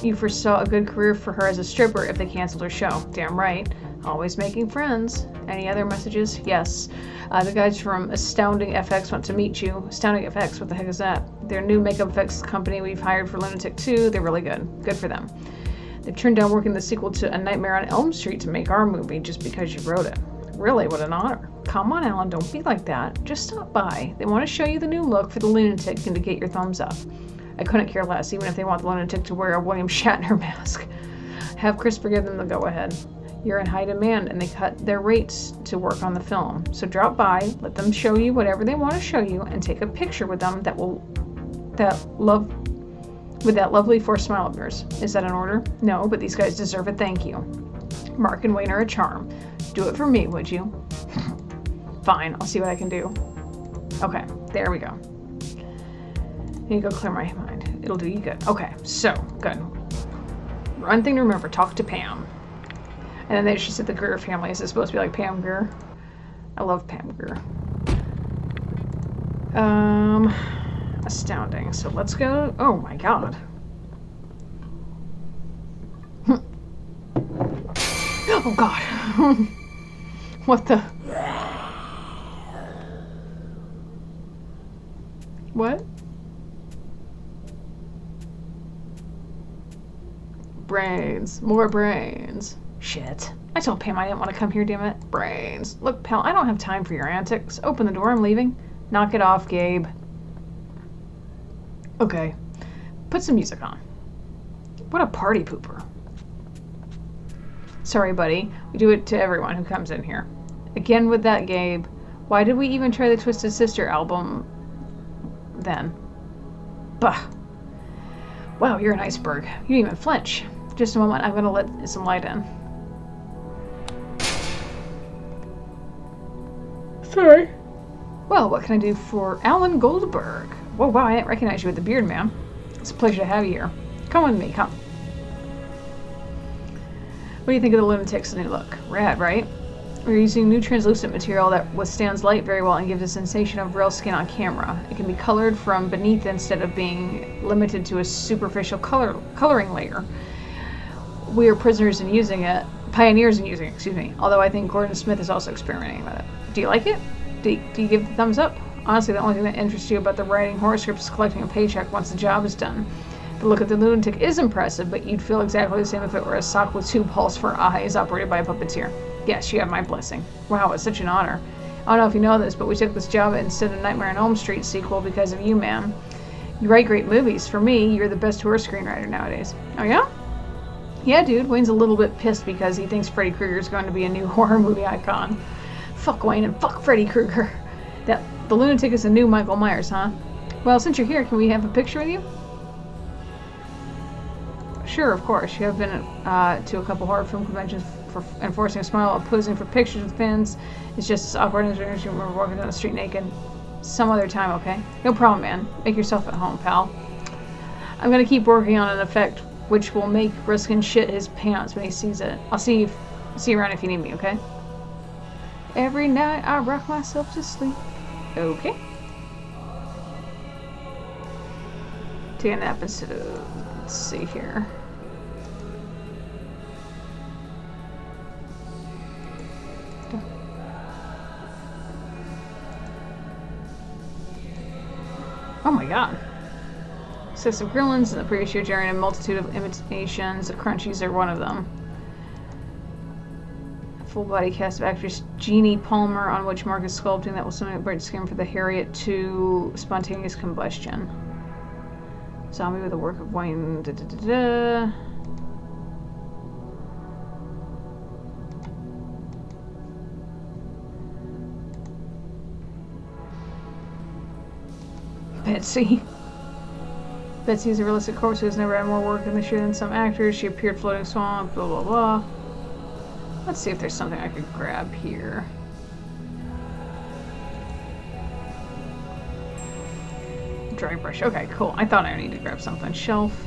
You foresaw a good career for her as a stripper if they canceled her show. Damn right. Always making friends. Any other messages? Yes. The guys from Astounding FX want to meet you. Astounding FX, what the heck is that? Their new makeup effects company we've hired for Lunatic 2. They're really good. Good for them. They turned down working the sequel to A Nightmare on Elm Street to make our movie just because you wrote it. Really, what an honor. Come on, Alan, don't be like that. Just stop by. They want to show you the new look for the Lunatic and to get your thumbs up. I couldn't care less, even if they want the Lunatic to wear a William Shatner mask. Have Chris forgive them the go-ahead. You're in high demand, and they cut their rates to work on the film. So drop by, let them show you whatever they want to show you, and take a picture with them with that lovely forced smile of yours. Is that an order? No, but these guys deserve a thank you. Mark and Wayne are a charm. Do it for me, would you? Fine, I'll see what I can do. Okay, there we go. Need to go clear my mind. It'll do you good. Okay, so, good. One thing to remember, talk to Pam. And then she said the Greer family. Is it supposed to be like Pam Grier? I love Pam Grier. Astounding. So let's go. Oh my god. Oh god. What the? What? Brains. More brains. Shit. I told Pam I didn't want to come here, damn it. Brains. Look, pal, I don't have time for your antics. Open the door, I'm leaving. Knock it off, Gabe. Okay. Put some music on. What a party pooper. Sorry, buddy. We do it to everyone who comes in here. Again with that, Gabe. Why did we even try the Twisted Sister album then? Bah. Wow, you're an iceberg. You didn't even flinch. Just a moment, I'm going to let some light in. Sorry. Well, what can I do for Alan Goldberg? Whoa, wow, I didn't recognize you with the beard, man. It's a pleasure to have you here. Come with me, come. What do you think of the Lunatic's new look? Rad, right? We're using new translucent material that withstands light very well and gives a sensation of real skin on camera. It can be colored from beneath instead of being limited to a superficial coloring layer. We are pioneers in using it, excuse me. Although I think Gordon Smith is also experimenting with it. Do you like it? Do you give the thumbs up? Honestly, the only thing that interests you about the writing horror scripts is collecting a paycheck once the job is done. The look of the Lunatic is impressive, but you'd feel exactly the same if it were a sock with 2 balls for eyes operated by a puppeteer. Yes, you have my blessing. Wow, it's such an honor. I don't know if you know this, but we took this job instead of Nightmare on Elm Street sequel because of you, man. You write great movies. For me, you're the best horror screenwriter nowadays. Oh, yeah? Yeah, dude. Wayne's a little bit pissed because he thinks Freddy Krueger's going to be a new horror movie icon. Fuck Wayne and fuck Freddy Krueger. The Lunatic is a new Michael Myers, huh? Well, since you're here, can we have a picture with you? Sure, of course. You have been to a couple horror film conventions for enforcing a smile, posing for pictures with fans. It's just as awkward as when we're walking down the street naked. Some other time, okay? No problem, man. Make yourself at home, pal. I'm gonna keep working on an effect which will make Ruskin shit his pants when he sees it. I'll see you around if you need me, okay? Every night I rock myself to sleep. Okay. Take a nap instead of... Let's see here. Oh my god. Excessive grillins in the previous year generated a multitude of imitations. The Crunchies are one of them. Full body cast of actress Jeannie Palmer, on which Mark is sculpting, that will simulate bright skin for the Harriet to spontaneous combustion. Zombie with a work of Wayne. Betsy is a realistic corpse who has never had more work in the show than some actors. She appeared floating swamp, blah blah blah. Let's see if there's something I could grab here. Dry brush. Okay, cool. I thought I needed to grab something. Shelf.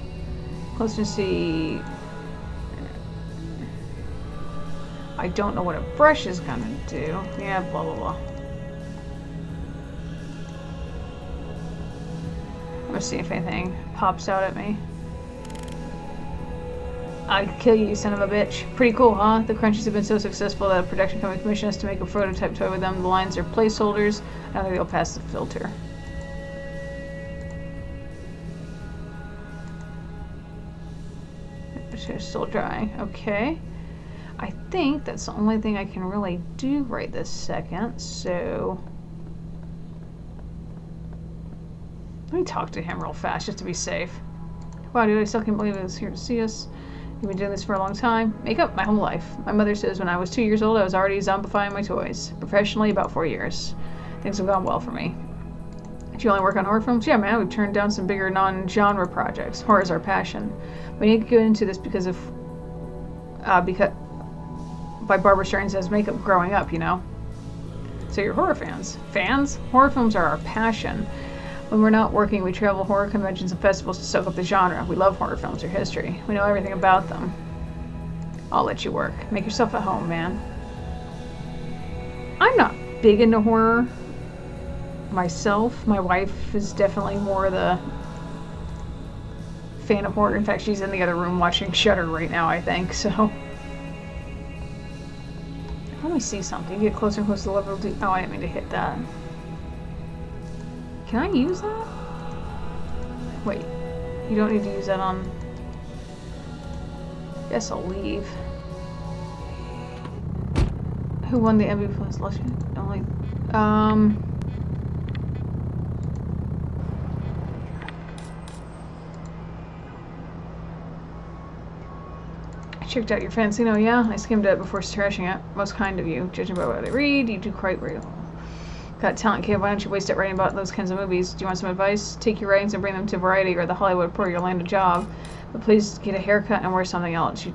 Close to see. I don't know what a brush is gonna do. Yeah, blah blah blah. Let's see if anything pops out at me. I'd kill you, son of a bitch. Pretty cool, huh? The Crunchies have been so successful that a production company commissioned us to make a prototype toy with them. The lines are placeholders. I don't think they'll pass the filter. It's still dry. Okay. I think that's the only thing I can really do right this second, so... Let me talk to him real fast, just to be safe. Wow, dude, I still can't believe he was here to see us. You've been doing this for a long time. Makeup? My whole life. My mother says when I was 2 years old, I was already zombifying my toys. Professionally, about 4 years. Things have gone well for me. Do you only work on horror films? Yeah, man, we've turned down some bigger non-genre projects. Horror is our passion. We need to get into this because of... by Barbara Streisand's makeup growing up, you know? So you're horror fans. Fans? Horror films are our passion. When we're not working, we travel horror conventions and festivals to soak up the genre. We love horror films or history. We know everything about them. I'll let you work. Make yourself at home, man. I'm not big into horror myself. My wife is definitely more the fan of horror. In fact, she's in the other room watching Shudder right now, I think, so... Let me see something. Get closer and closer to the level. Oh, I didn't mean to hit that. Can I use that? Wait, you don't need to use that on... Guess I'll leave. Who won the Emmy Plus election? Only, I checked out your Fancino, yeah. I skimmed it before trashing it. Most kind of you. Judging by what I read, you do quite real. Got a talent, kid. Why don't you waste it writing about those kinds of movies? Do you want some advice? Take your writings and bring them to Variety or the Hollywood Reporter. You'll land a job. But please get a haircut and wear something else. You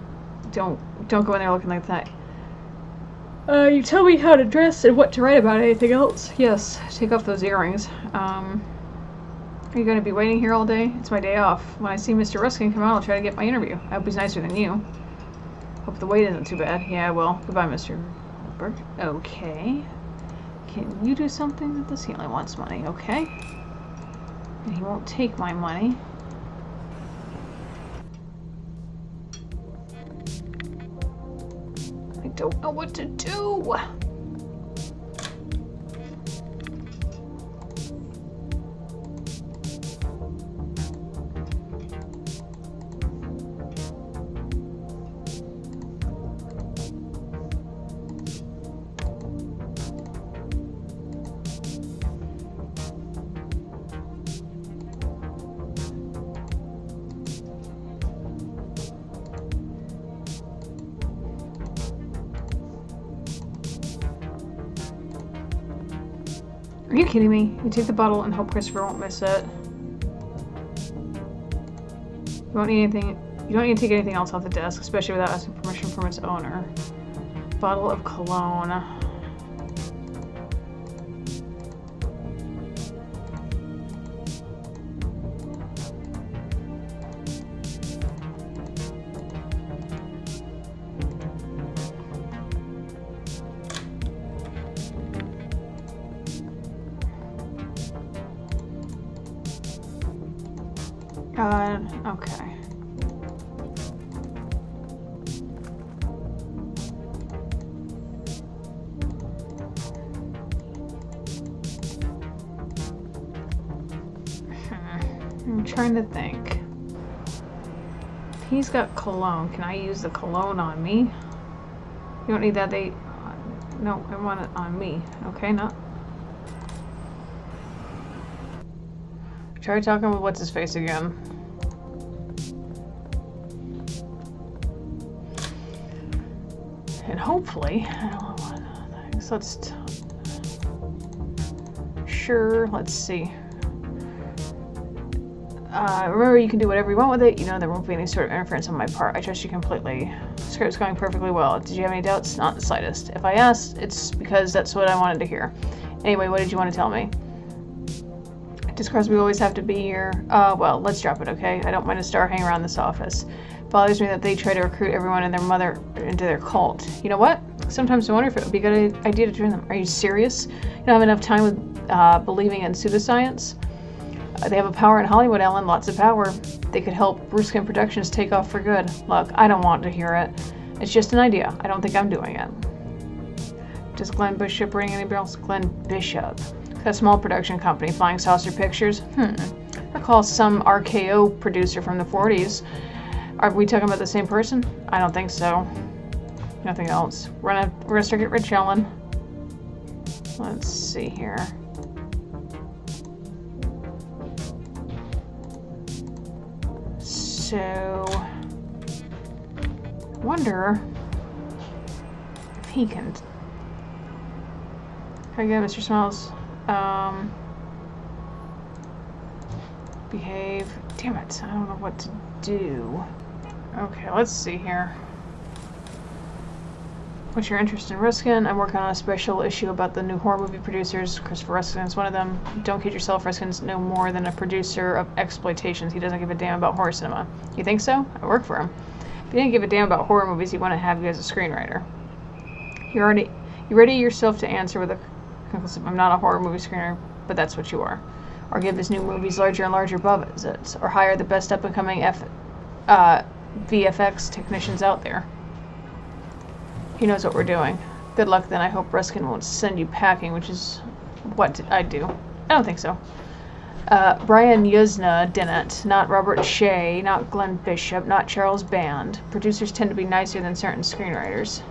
don't go in there looking like that. You tell me how to dress and what to write about. Anything else? Yes. Take off those earrings. Are you going to be waiting here all day? It's my day off. When I see Mr. Ruskin come out, I'll try to get my interview. I hope he's nicer than you. Hope the wait isn't too bad. Yeah, well, goodbye, Mr. Berg. Okay. Can you do something with this? He only wants money, okay? And he won't take my money. I don't know what to do. Are you kidding me? You take the bottle and hope Christopher won't miss it. You don't need anything. You don't need to take anything else off the desk, especially without asking permission from its owner. Bottle of cologne. Okay. I'm trying to think. If he's got cologne, can I use the cologne on me? You don't need that. No, I want it on me. Okay, not. Try talking with what's his face again. And hopefully, I don't know what. Let's. Sure, let's see. Remember, you can do whatever you want with it. You know there won't be any sort of interference on my part. I trust you completely. The script's going perfectly well. Did you have any doubts? Not the slightest. If I asked, it's because that's what I wanted to hear. Anyway, what did you want to tell me? Does Crosby always have to be here? Well, let's drop it, okay? I don't mind a star hanging around this office. It bothers me that they try to recruit everyone and their mother into their cult. You know what? Sometimes I wonder if it would be a good idea to join them. Are you serious? You don't have enough time with believing in pseudoscience? They have a power in Hollywood, Ellen. Lots of power. They could help Ruskin Productions take off for good. Look, I don't want to hear it. It's just an idea. I don't think I'm doing it. Does Glenn Bishop ring any bells? Glenn Bishop. A small production company, Flying Saucer Pictures. Recall some RKO producer from the 40s. Are we talking about the same person? I don't think so. Nothing else. We're gonna start get rich, Ellen. Let's see here. So, I wonder if he can. Can I get Mr. Smiles? Behave. Damn it, I don't know what to do. Okay, let's see here. What's your interest in Ruskin? I'm working on a special issue about the new horror movie producers. Christopher Ruskin is one of them. Don't kid yourself, Ruskin's no more than a producer of exploitations. He doesn't give a damn about horror cinema. You think so? I work for him. If he didn't give a damn about horror movies, he wouldn't have you as a screenwriter. You ready yourself to answer with a conclusive, I'm not a horror movie screenwriter, but that's what you are. Or give his new movies larger and larger budgets. Or hire the best up-and-coming VFX technicians out there. He knows what we're doing. Good luck then. I hope Ruskin won't send you packing, which is what I do. I don't think so. Brian Yuzna didn't. Not Robert Shea. Not Glenn Bishop. Not Charles Band. Producers tend to be nicer than certain screenwriters.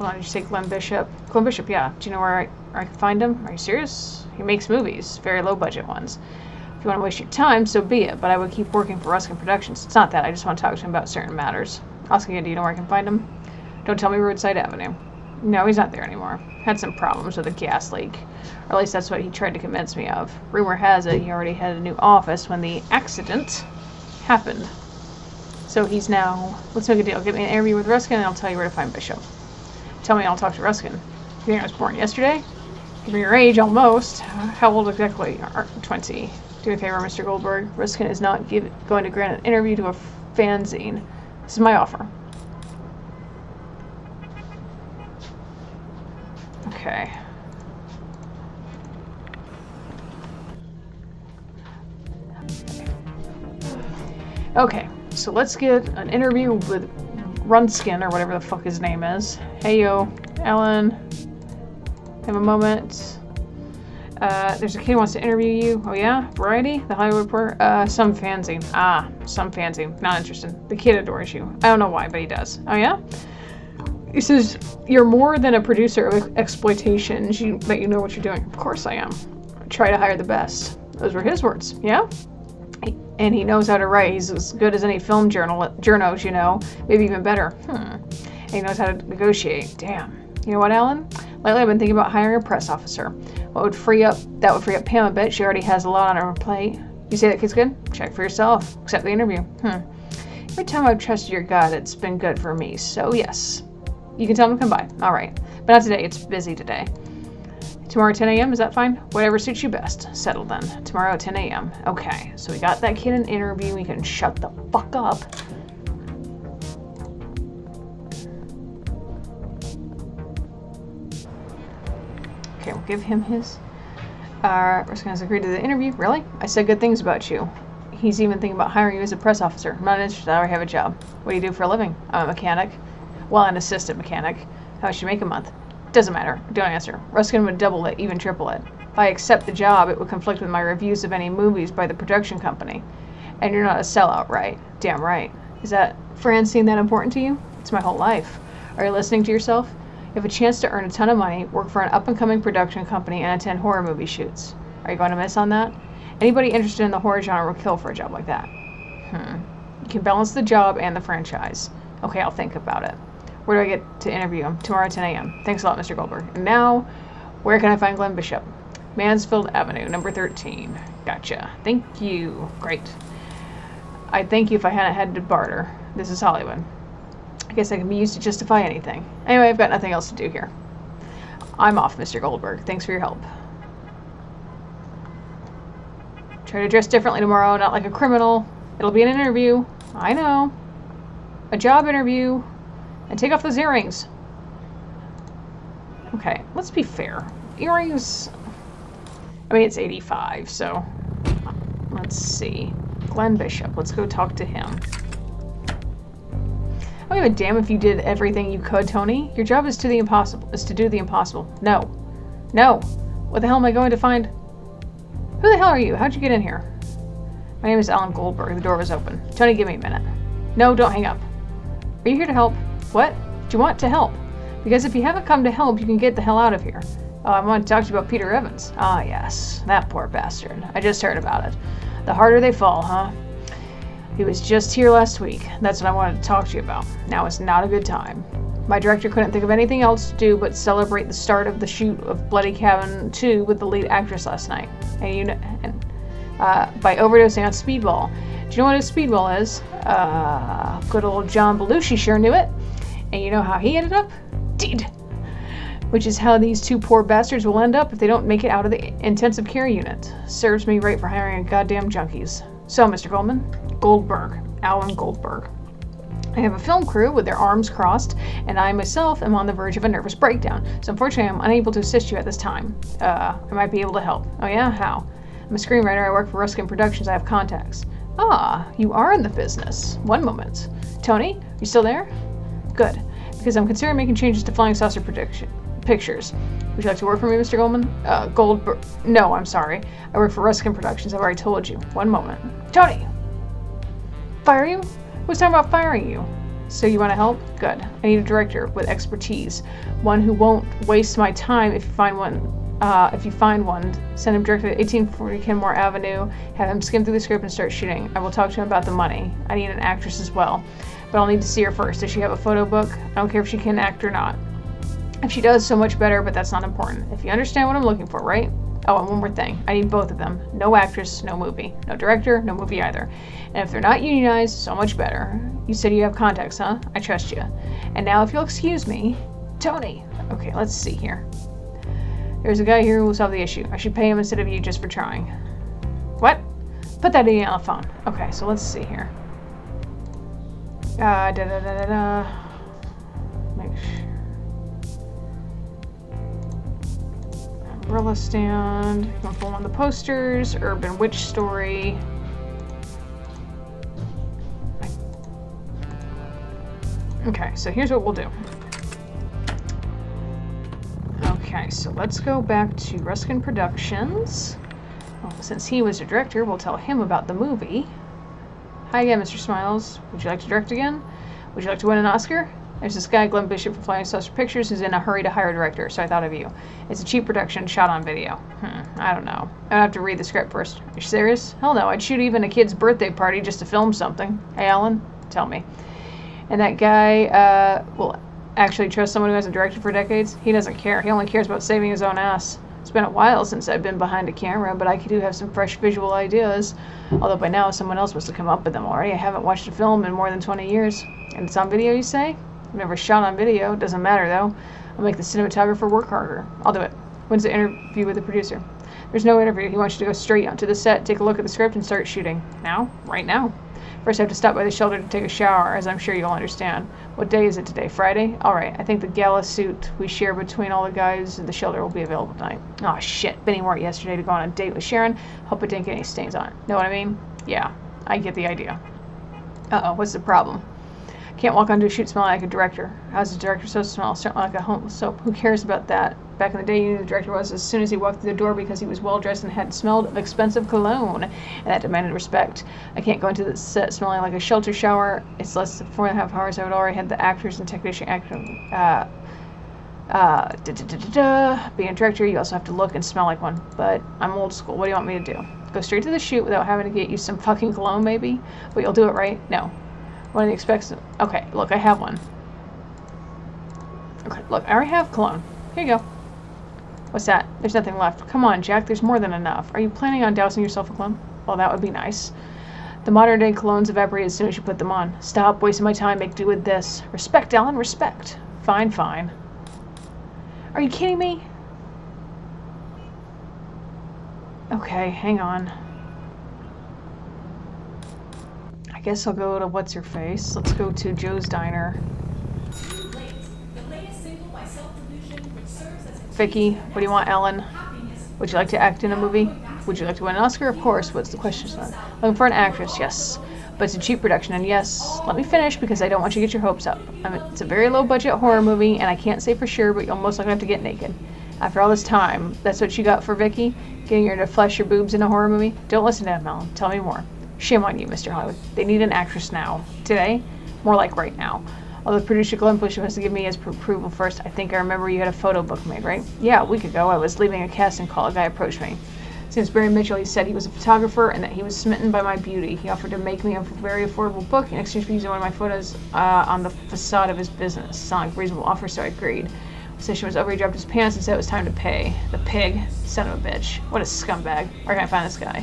Hold on, did you say Glenn Bishop? Glenn Bishop, yeah. Do you know where I can find him? Are you serious? He makes movies, very low budget ones. If you want to waste your time, so be it, but I would keep working for Ruskin Productions. It's not that, I just want to talk to him about certain matters. Asking you, do you know where I can find him? Don't tell me Roadside Avenue. No, he's not there anymore. Had some problems with a gas leak. Or at least that's what he tried to convince me of. Rumor has it he already had a new office when the accident happened. So he's now... Let's make a deal. Get me an interview with Ruskin and I'll tell you where to find Bishop. Tell me I'll talk to Ruskin. You think I was born yesterday? Give me your age, almost. How old exactly? 20. Do me a favor, Mr. Goldberg. Ruskin is not going to grant an interview to a fanzine. This is my offer. Okay. Okay, so let's get an interview with Runskin, or whatever the fuck his name is. Hey yo, Ellen. Have a moment. There's a kid who wants to interview you. Oh yeah? Variety? The Hollywood Reporter? Some fanzine. Ah, some fanzine. Not interested. The kid adores you. I don't know why, but he does. Oh yeah? He says, you're more than a producer of exploitation, that you know what you're doing. Of course I am. I try to hire the best. Those were his words, yeah? And he knows how to write. He's as good as any film journos, you know. Maybe even better. And he knows how to negotiate. Damn. You know what, Alan? Lately I've been thinking about hiring a press officer. That would free up Pam a bit. She already has a lot on her plate. You say that kid's good? Check for yourself. Accept the interview. Every time I've trusted your gut, it's been good for me. So yes. You can tell him to come by. All right. But not today. It's busy today. Tomorrow at 10 a.m. Is that fine? Whatever suits you best. Settled then. Tomorrow at 10 a.m. Okay. So we got that kid an interview. We can shut the fuck up. Okay, we'll give him his. Ruskin has agreed to the interview. Really? I said good things about you. He's even thinking about hiring you as a press officer. I'm not interested. I already have a job. What do you do for a living? I'm a mechanic. Well, an assistant mechanic. How much you make a month? Doesn't matter. Don't answer. Ruskin would double it, even triple it. If I accept the job, it would conflict with my reviews of any movies by the production company. And you're not a sellout, right? Damn right. Is that Francine that important to you? It's my whole life. Are you listening to yourself? You have a chance to earn a ton of money, work for an up-and-coming production company, and attend horror movie shoots. Are you going to miss on that? Anybody interested in the horror genre will kill for a job like that. You can balance the job and the franchise. Okay, I'll think about it. Where do I get to interview him? Tomorrow at 10 a.m. Thanks a lot, Mr. Goldberg. And now, where can I find Glenn Bishop? Mansfield Avenue, number 13. Gotcha. Thank you. Great. I'd thank you if I hadn't had to barter. This is Hollywood. I guess I can be used to justify anything. Anyway, I've got nothing else to do here. I'm off, Mr. Goldberg. Thanks for your help. Try to dress differently tomorrow, not like a criminal. It'll be an interview. I know. A job interview. And take off those earrings. Okay, let's be fair. Earrings... I mean, it's 85, so... Let's see. Glenn Bishop. Let's go talk to him. I don't give a damn if you did everything you could, Tony. Your job is to do the impossible. No. No. What the hell am I going to find? Who the hell are you? How'd you get in here? My name is Alan Goldberg. The door was open. Tony, give me a minute. No, don't hang up. Are you here to help? What? Do you want to help? Because if you haven't come to help, you can get the hell out of here. Oh, I want to talk to you about Peter Evans. Ah, yes. That poor bastard. I just heard about it. The harder they fall, huh? He was just here last week. That's what I wanted to talk to you about. Now is not a good time. My director couldn't think of anything else to do but celebrate the start of the shoot of Bloody Cabin 2 with the lead actress last night. And by overdosing on Speedball. Do you know what a Speedball is? Good old John Belushi sure knew it. And you know how he ended up? Dead. Which is how these two poor bastards will end up if they don't make it out of the intensive care unit. Serves me right for hiring a goddamn junkies. So, Mr. Goldberg, Alan Goldberg. I have a film crew with their arms crossed, and I myself am on the verge of a nervous breakdown. So unfortunately, I'm unable to assist you at this time. I might be able to help. Oh yeah? How? I'm a screenwriter. I work for Ruskin Productions. I have contacts. Ah, you are in the business. One moment. Tony, you still there? Good, because I'm considering making changes to Flying Saucer Pictures. Would you like to work for me, Mr. Goldberg? No, I'm sorry. I work for Ruskin Productions. I've already told you. One moment. Tony! Fire you? Who's talking about firing you? So you want to help? Good. I need a director with expertise. One who won't waste my time if you find one. Send him directly to 1840 Kenmore Avenue. Have him skim through the script and start shooting. I will talk to him about the money. I need an actress as well. But I'll need to see her first. Does she have a photo book? I don't care if she can act or not. If she does, so much better, but that's not important. If you understand what I'm looking for, right? Oh, and one more thing. I need both of them. No actress, no movie. No director, no movie either. And if they're not unionized, so much better. You said you have contacts, huh? I trust you. And now if you'll excuse me, Tony. Okay, let's see here. There's a guy here who will solve the issue. I should pay him instead of you just for trying. What? Put that in on the phone. Okay, so let's see here. Make sure. Umbrella stand. You want to pull on the posters. Urban witch story. Okay, so here's what we'll do. Okay, so let's go back to Ruskin Productions. Well, since he was a director, we'll tell him about the movie. Hi again, Mr. Smiles. Would you like to direct again? Would you like to win an Oscar? There's this guy, Glenn Bishop from Flying Saucer Pictures, who's in a hurry to hire a director, so I thought of you. It's a cheap production, shot on video. I don't know. I'd have to read the script first. Are you serious? Hell no, I'd shoot even a kid's birthday party just to film something. Hey, Alan, tell me. And that guy will actually trust someone who hasn't directed for decades? He doesn't care. He only cares about saving his own ass. It's been a while since I've been behind a camera, but I do have some fresh visual ideas. Although by now someone else must have come up with them already. I haven't watched a film in more than 20 years. And it's on video, you say? I've never shot on video. Doesn't matter, though. I'll make the cinematographer work harder. I'll do it. When's the interview with the producer? There's no interview. He wants you to go straight onto the set, take a look at the script, and start shooting. Now? Right now. First, I have to stop by the shelter to take a shower, as I'm sure you'll understand. What day is it today? Friday? Alright, I think the gala suit we share between all the guys in the shelter will be available tonight. Aw, shit. Benny wore it yesterday to go on a date with Sharon. Hope it didn't get any stains on it. Know what I mean? Yeah, I get the idea. Uh-oh, what's the problem? Can't walk onto a shoot smelling like a director. How's a director supposed to smell? Certainly like a home soap. Who cares about that? Back in the day, you knew the director was as soon as he walked through the door because he was well-dressed and had smelled of expensive cologne. And that demanded respect. I can't go into the set smelling like a shelter shower. It's less than 4.5 hours. I would already have the actors and technician acting. Being a director, you also have to look and smell like one. But I'm old school. What do you want me to do? Go straight to the shoot without having to get you some fucking cologne, maybe? But you'll do it, right? No. What do you expect? Okay, look, I have one. Okay, look, I already have cologne. Here you go. What's that? There's nothing left. Come on, Jack, there's more than enough. Are you planning on dousing yourself with cologne? Well, that would be nice. The modern day colognes evaporate as soon as you put them on. Stop wasting my time. Make do with this. Respect, Alan, respect. Fine, fine. Are you kidding me? Okay, hang on. I guess I'll go to what's-her-face. Let's go to Joe's Diner. Vicky, what do you want, Ellen? Would you like to act in a movie? Would you like to win an Oscar? Of course. What's the question, son? Looking for an actress, yes. But it's a cheap production, and yes, let me finish because I don't want you to get your hopes up. It's a very low-budget horror movie, and I can't say for sure, but you'll most likely have to get naked. After all this time, that's what you got for Vicky? Getting her to flesh your boobs in a horror movie? Don't listen to him, Ellen. Tell me more. Shame on you, Mr. Hollywood. They need an actress now. Today? More like right now. Although producer Glenn Bishop has to give me his approval first. I think I remember you had a photo book made, right? Yeah, a week ago. I was leaving a casting call. A guy approached me. Since Barry Mitchell, he said he was a photographer and that he was smitten by my beauty. He offered to make me a very affordable book in exchange for using one of my photos on the facade of his business. Sounded like a reasonable offer, so I agreed. The session was over. He dropped his pants and said it was time to pay. The pig. Son of a bitch. What a scumbag. Where can I find this guy?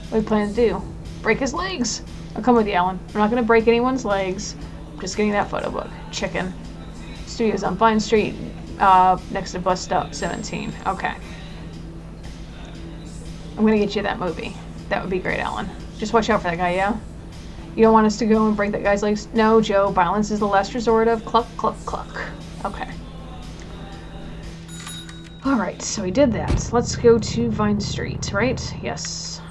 What do you plan to do? Break his legs. I'll come with you, Alan. I'm not going to break anyone's legs. I'm just getting that photo book. Chicken. Studios on Vine Street, next to Bus Stop 17. Okay. I'm going to get you that movie. That would be great, Alan. Just watch out for that guy, yeah? You don't want us to go and break that guy's legs? No, Joe. Violence is the last resort of cluck, cluck, cluck. Okay. Alright, so we did that. Let's go to Vine Street, right? Yes.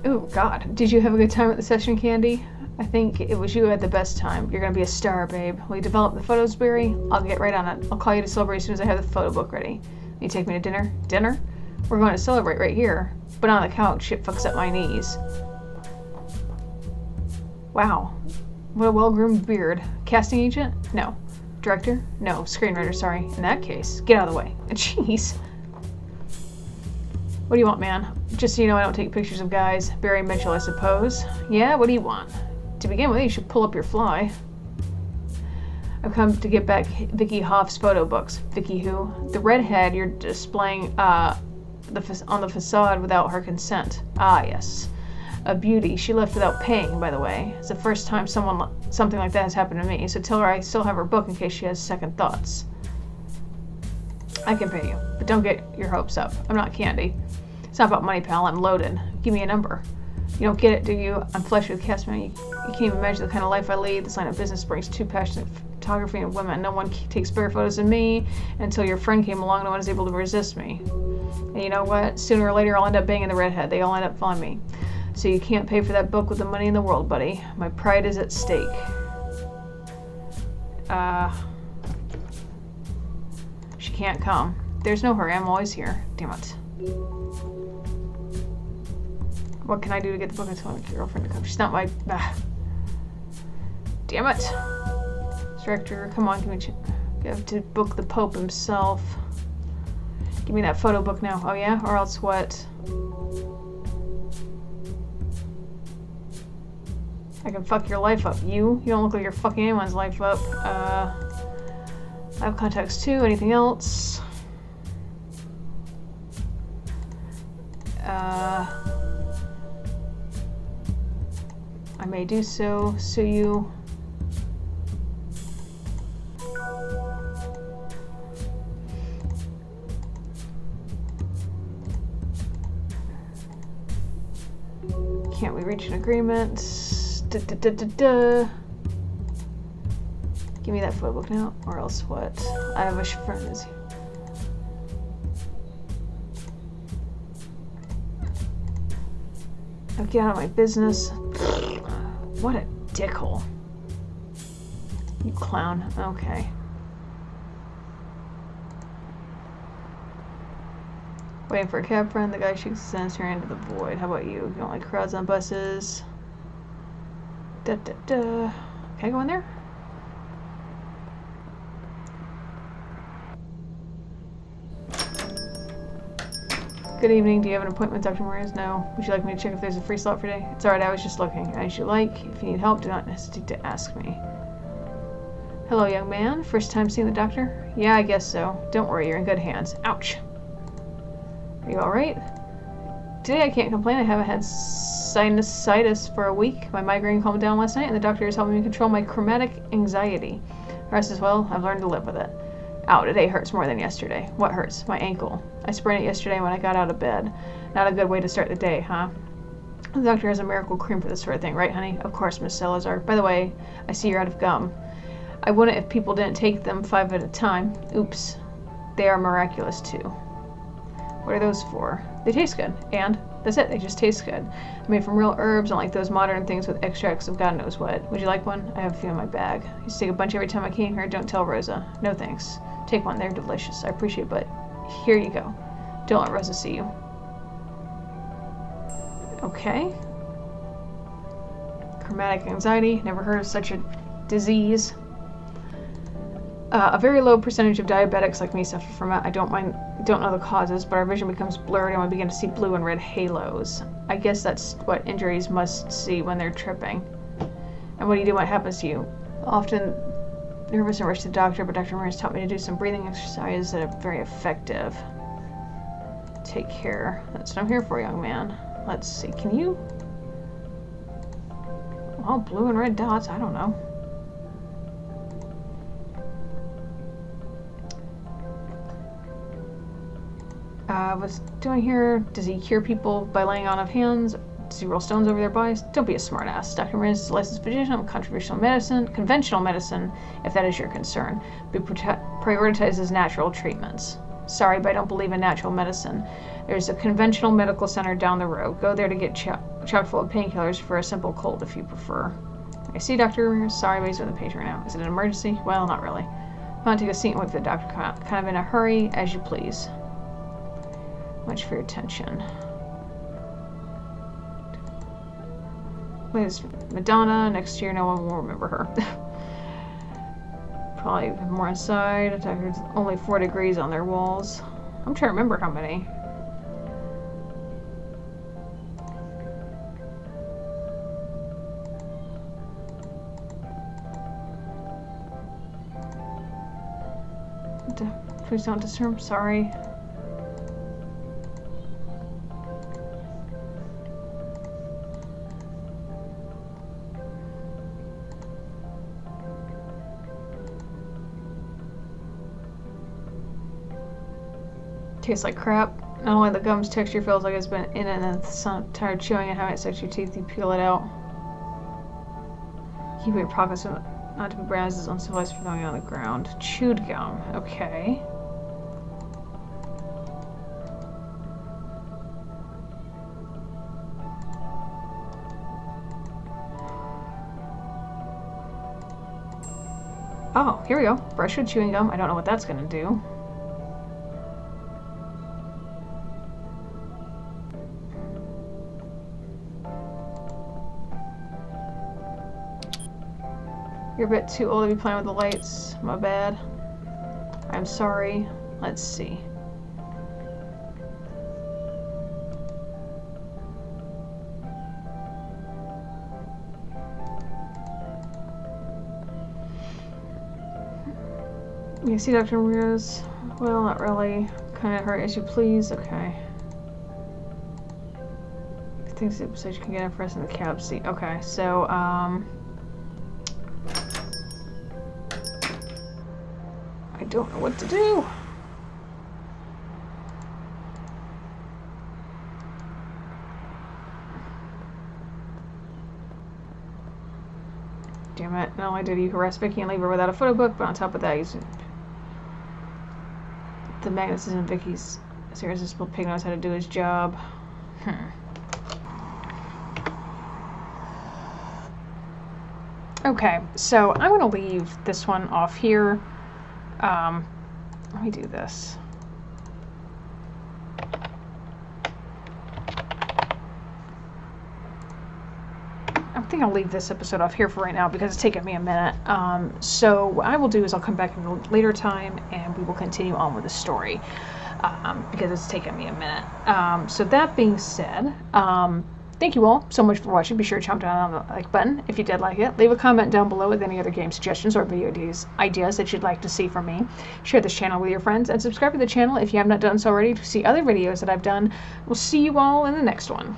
Oh, God. Did you have a good time at the session, Candy? I think it was you who had the best time. You're gonna be a star, babe. Will you develop the photos, Barry? I'll get right on it. I'll call you to celebrate as soon as I have the photo book ready. Will you take me to dinner? Dinner? We're going to celebrate right here. But on the couch, shit fucks up my knees. Wow. What a well-groomed beard. Casting agent? No. Director? No. Screenwriter, sorry. In that case, get out of the way. Jeez. What do you want, man? Just so you know, I don't take pictures of guys. Barry Mitchell, I suppose. Yeah, what do you want? To begin with, you should pull up your fly. I've come to get back Vicky Hoff's photo books. Vicky who? The redhead you're displaying on the facade without her consent. Ah, yes. A beauty. She left without paying, by the way. It's the first time something like that has happened to me, so tell her I still have her book in case she has second thoughts. I can pay you, but don't get your hopes up. I'm not Candy. It's not about money, pal. I'm loaded. Give me a number. You don't get it, do you? I'm flush with cash money. You can't even imagine the kind of life I lead. This line of business brings two passionate photography and women. No one takes better photos than me. Until your friend came along, no one was able to resist me. And you know what? Sooner or later, I'll end up banging the redhead. They all end up following me. So you can't pay for that book with the money in the world, buddy. My pride is at stake. She can't come. There's no hurry. I'm always here. Damn it. What can I do to get the book? I told my girlfriend to come. She's not my... Damn it. Director, come on, give me you have to book the Pope himself. Give me that photo book now. Oh yeah? Or else what? I can fuck your life up. You don't look like you're fucking anyone's life up. I have contacts too. Anything else? I may do so. Sue you. Can't we reach an agreement? Give me that photo book now, or else what? I have a friend. Oh, get out of my business. What a dickhole. You clown. Okay. Waiting for a cab friend. The guy shakes his hands her into the void. How about you? You don't like crowds on buses? Can I go in there? Good evening. Do you have an appointment, Dr. Morris? No. Would you like me to check if there's a free slot for today? It's alright, I was just looking. As you like. If you need help, do not hesitate to ask me. Hello, young man. First time seeing the doctor? Yeah, I guess so. Don't worry, you're in good hands. Ouch. Are you alright? Today I can't complain. I haven't had sinusitis for a week. My migraine calmed down last night, and the doctor is helping me control my chromatic anxiety. The rest as well, I've learned to live with it. Ow, today hurts more than yesterday. What hurts? My ankle. I sprained it yesterday when I got out of bed. Not a good way to start the day, huh? The doctor has a miracle cream for this sort of thing, right, honey? Of course, Miss Salazar. By the way, I see you're out of gum. I wouldn't if people didn't take them 5 at a time. Oops. They are miraculous, too. What are those for? They taste good. And? That's it. They just taste good. Made from real herbs, unlike those modern things with extracts of God knows what. Would you like one? I have a few in my bag. I used to take a bunch every time I came here. Don't tell Rosa. No thanks. Take one. They're delicious. I appreciate it, but here you go. Don't let Rosa see you. Okay. Chromatic anxiety. Never heard of such a disease. A very low percentage of diabetics like me suffer from it. I don't know the causes, but our vision becomes blurred and we begin to see blue and red halos. I guess that's what injuries must see when they're tripping. And what do you do when it happens to you? Often nervous and rush to the doctor, but Dr. Morris taught me to do some breathing exercises that are very effective. Take care. That's what I'm here for, young man. Let's see. Can you? Well, blue and red dots. I don't know. What's doing here? Does he cure people by laying on of hands? Does he roll stones over their bodies? Don't be a smartass. Dr. Morris is a licensed physician of conventional medicine, if that is your concern, but prioritizes natural treatments. Sorry, but I don't believe in natural medicine. There's a conventional medical center down the road. Go there to get chock full of painkillers for a simple cold if you prefer. I see, Doctor. Sorry, but he's with the patient right now. Is it an emergency? Well, not really. I want to take a seat and wait for the doctor to come out. Kind of in a hurry, as you please. Much for your attention. Wait, Madonna. Next year, no one will remember her. Probably more inside. There's only 4 degrees on their walls. I'm trying to remember how many. Please don't disturb. Sorry. Tastes like crap. Not only the gum's texture feels like it's been in it, and the tired chewing and having it stuck to your teeth, you peel it out. Keep your pockets not to be branded as uncivilized for throwing it on the ground. Chewed gum. Okay. Oh, here we go. Brush with chewing gum. I don't know what that's going to do. You're a bit too old to be playing with the lights. My bad. I'm sorry. Let's see. You see, Dr. Ramirez? Well, not really. Kind of hurt as you please. Okay. I think so you can get in first in the cab seat. Okay, so, I don't know what to do. Damn it. Not only did he harass Vicky and leave her without a photo book, but on top of that, he's... The magnetism in Vicky's irresistible pig knows how to do his job. Okay, so I'm going to leave this one off here. Let me do this. I think I'll leave this episode off here for right now because it's taken me a minute. So what I will do is I'll come back in a later time and we will continue on with the story because it's taken me a minute. So that being said, thank you all so much for watching. Be sure to chomp down on the like button if you did like it. Leave a comment down below with any other game suggestions or video ideas that you'd like to see from me. Share this channel with your friends and subscribe to the channel if you have not done so already to see other videos that I've done. We'll see you all in the next one.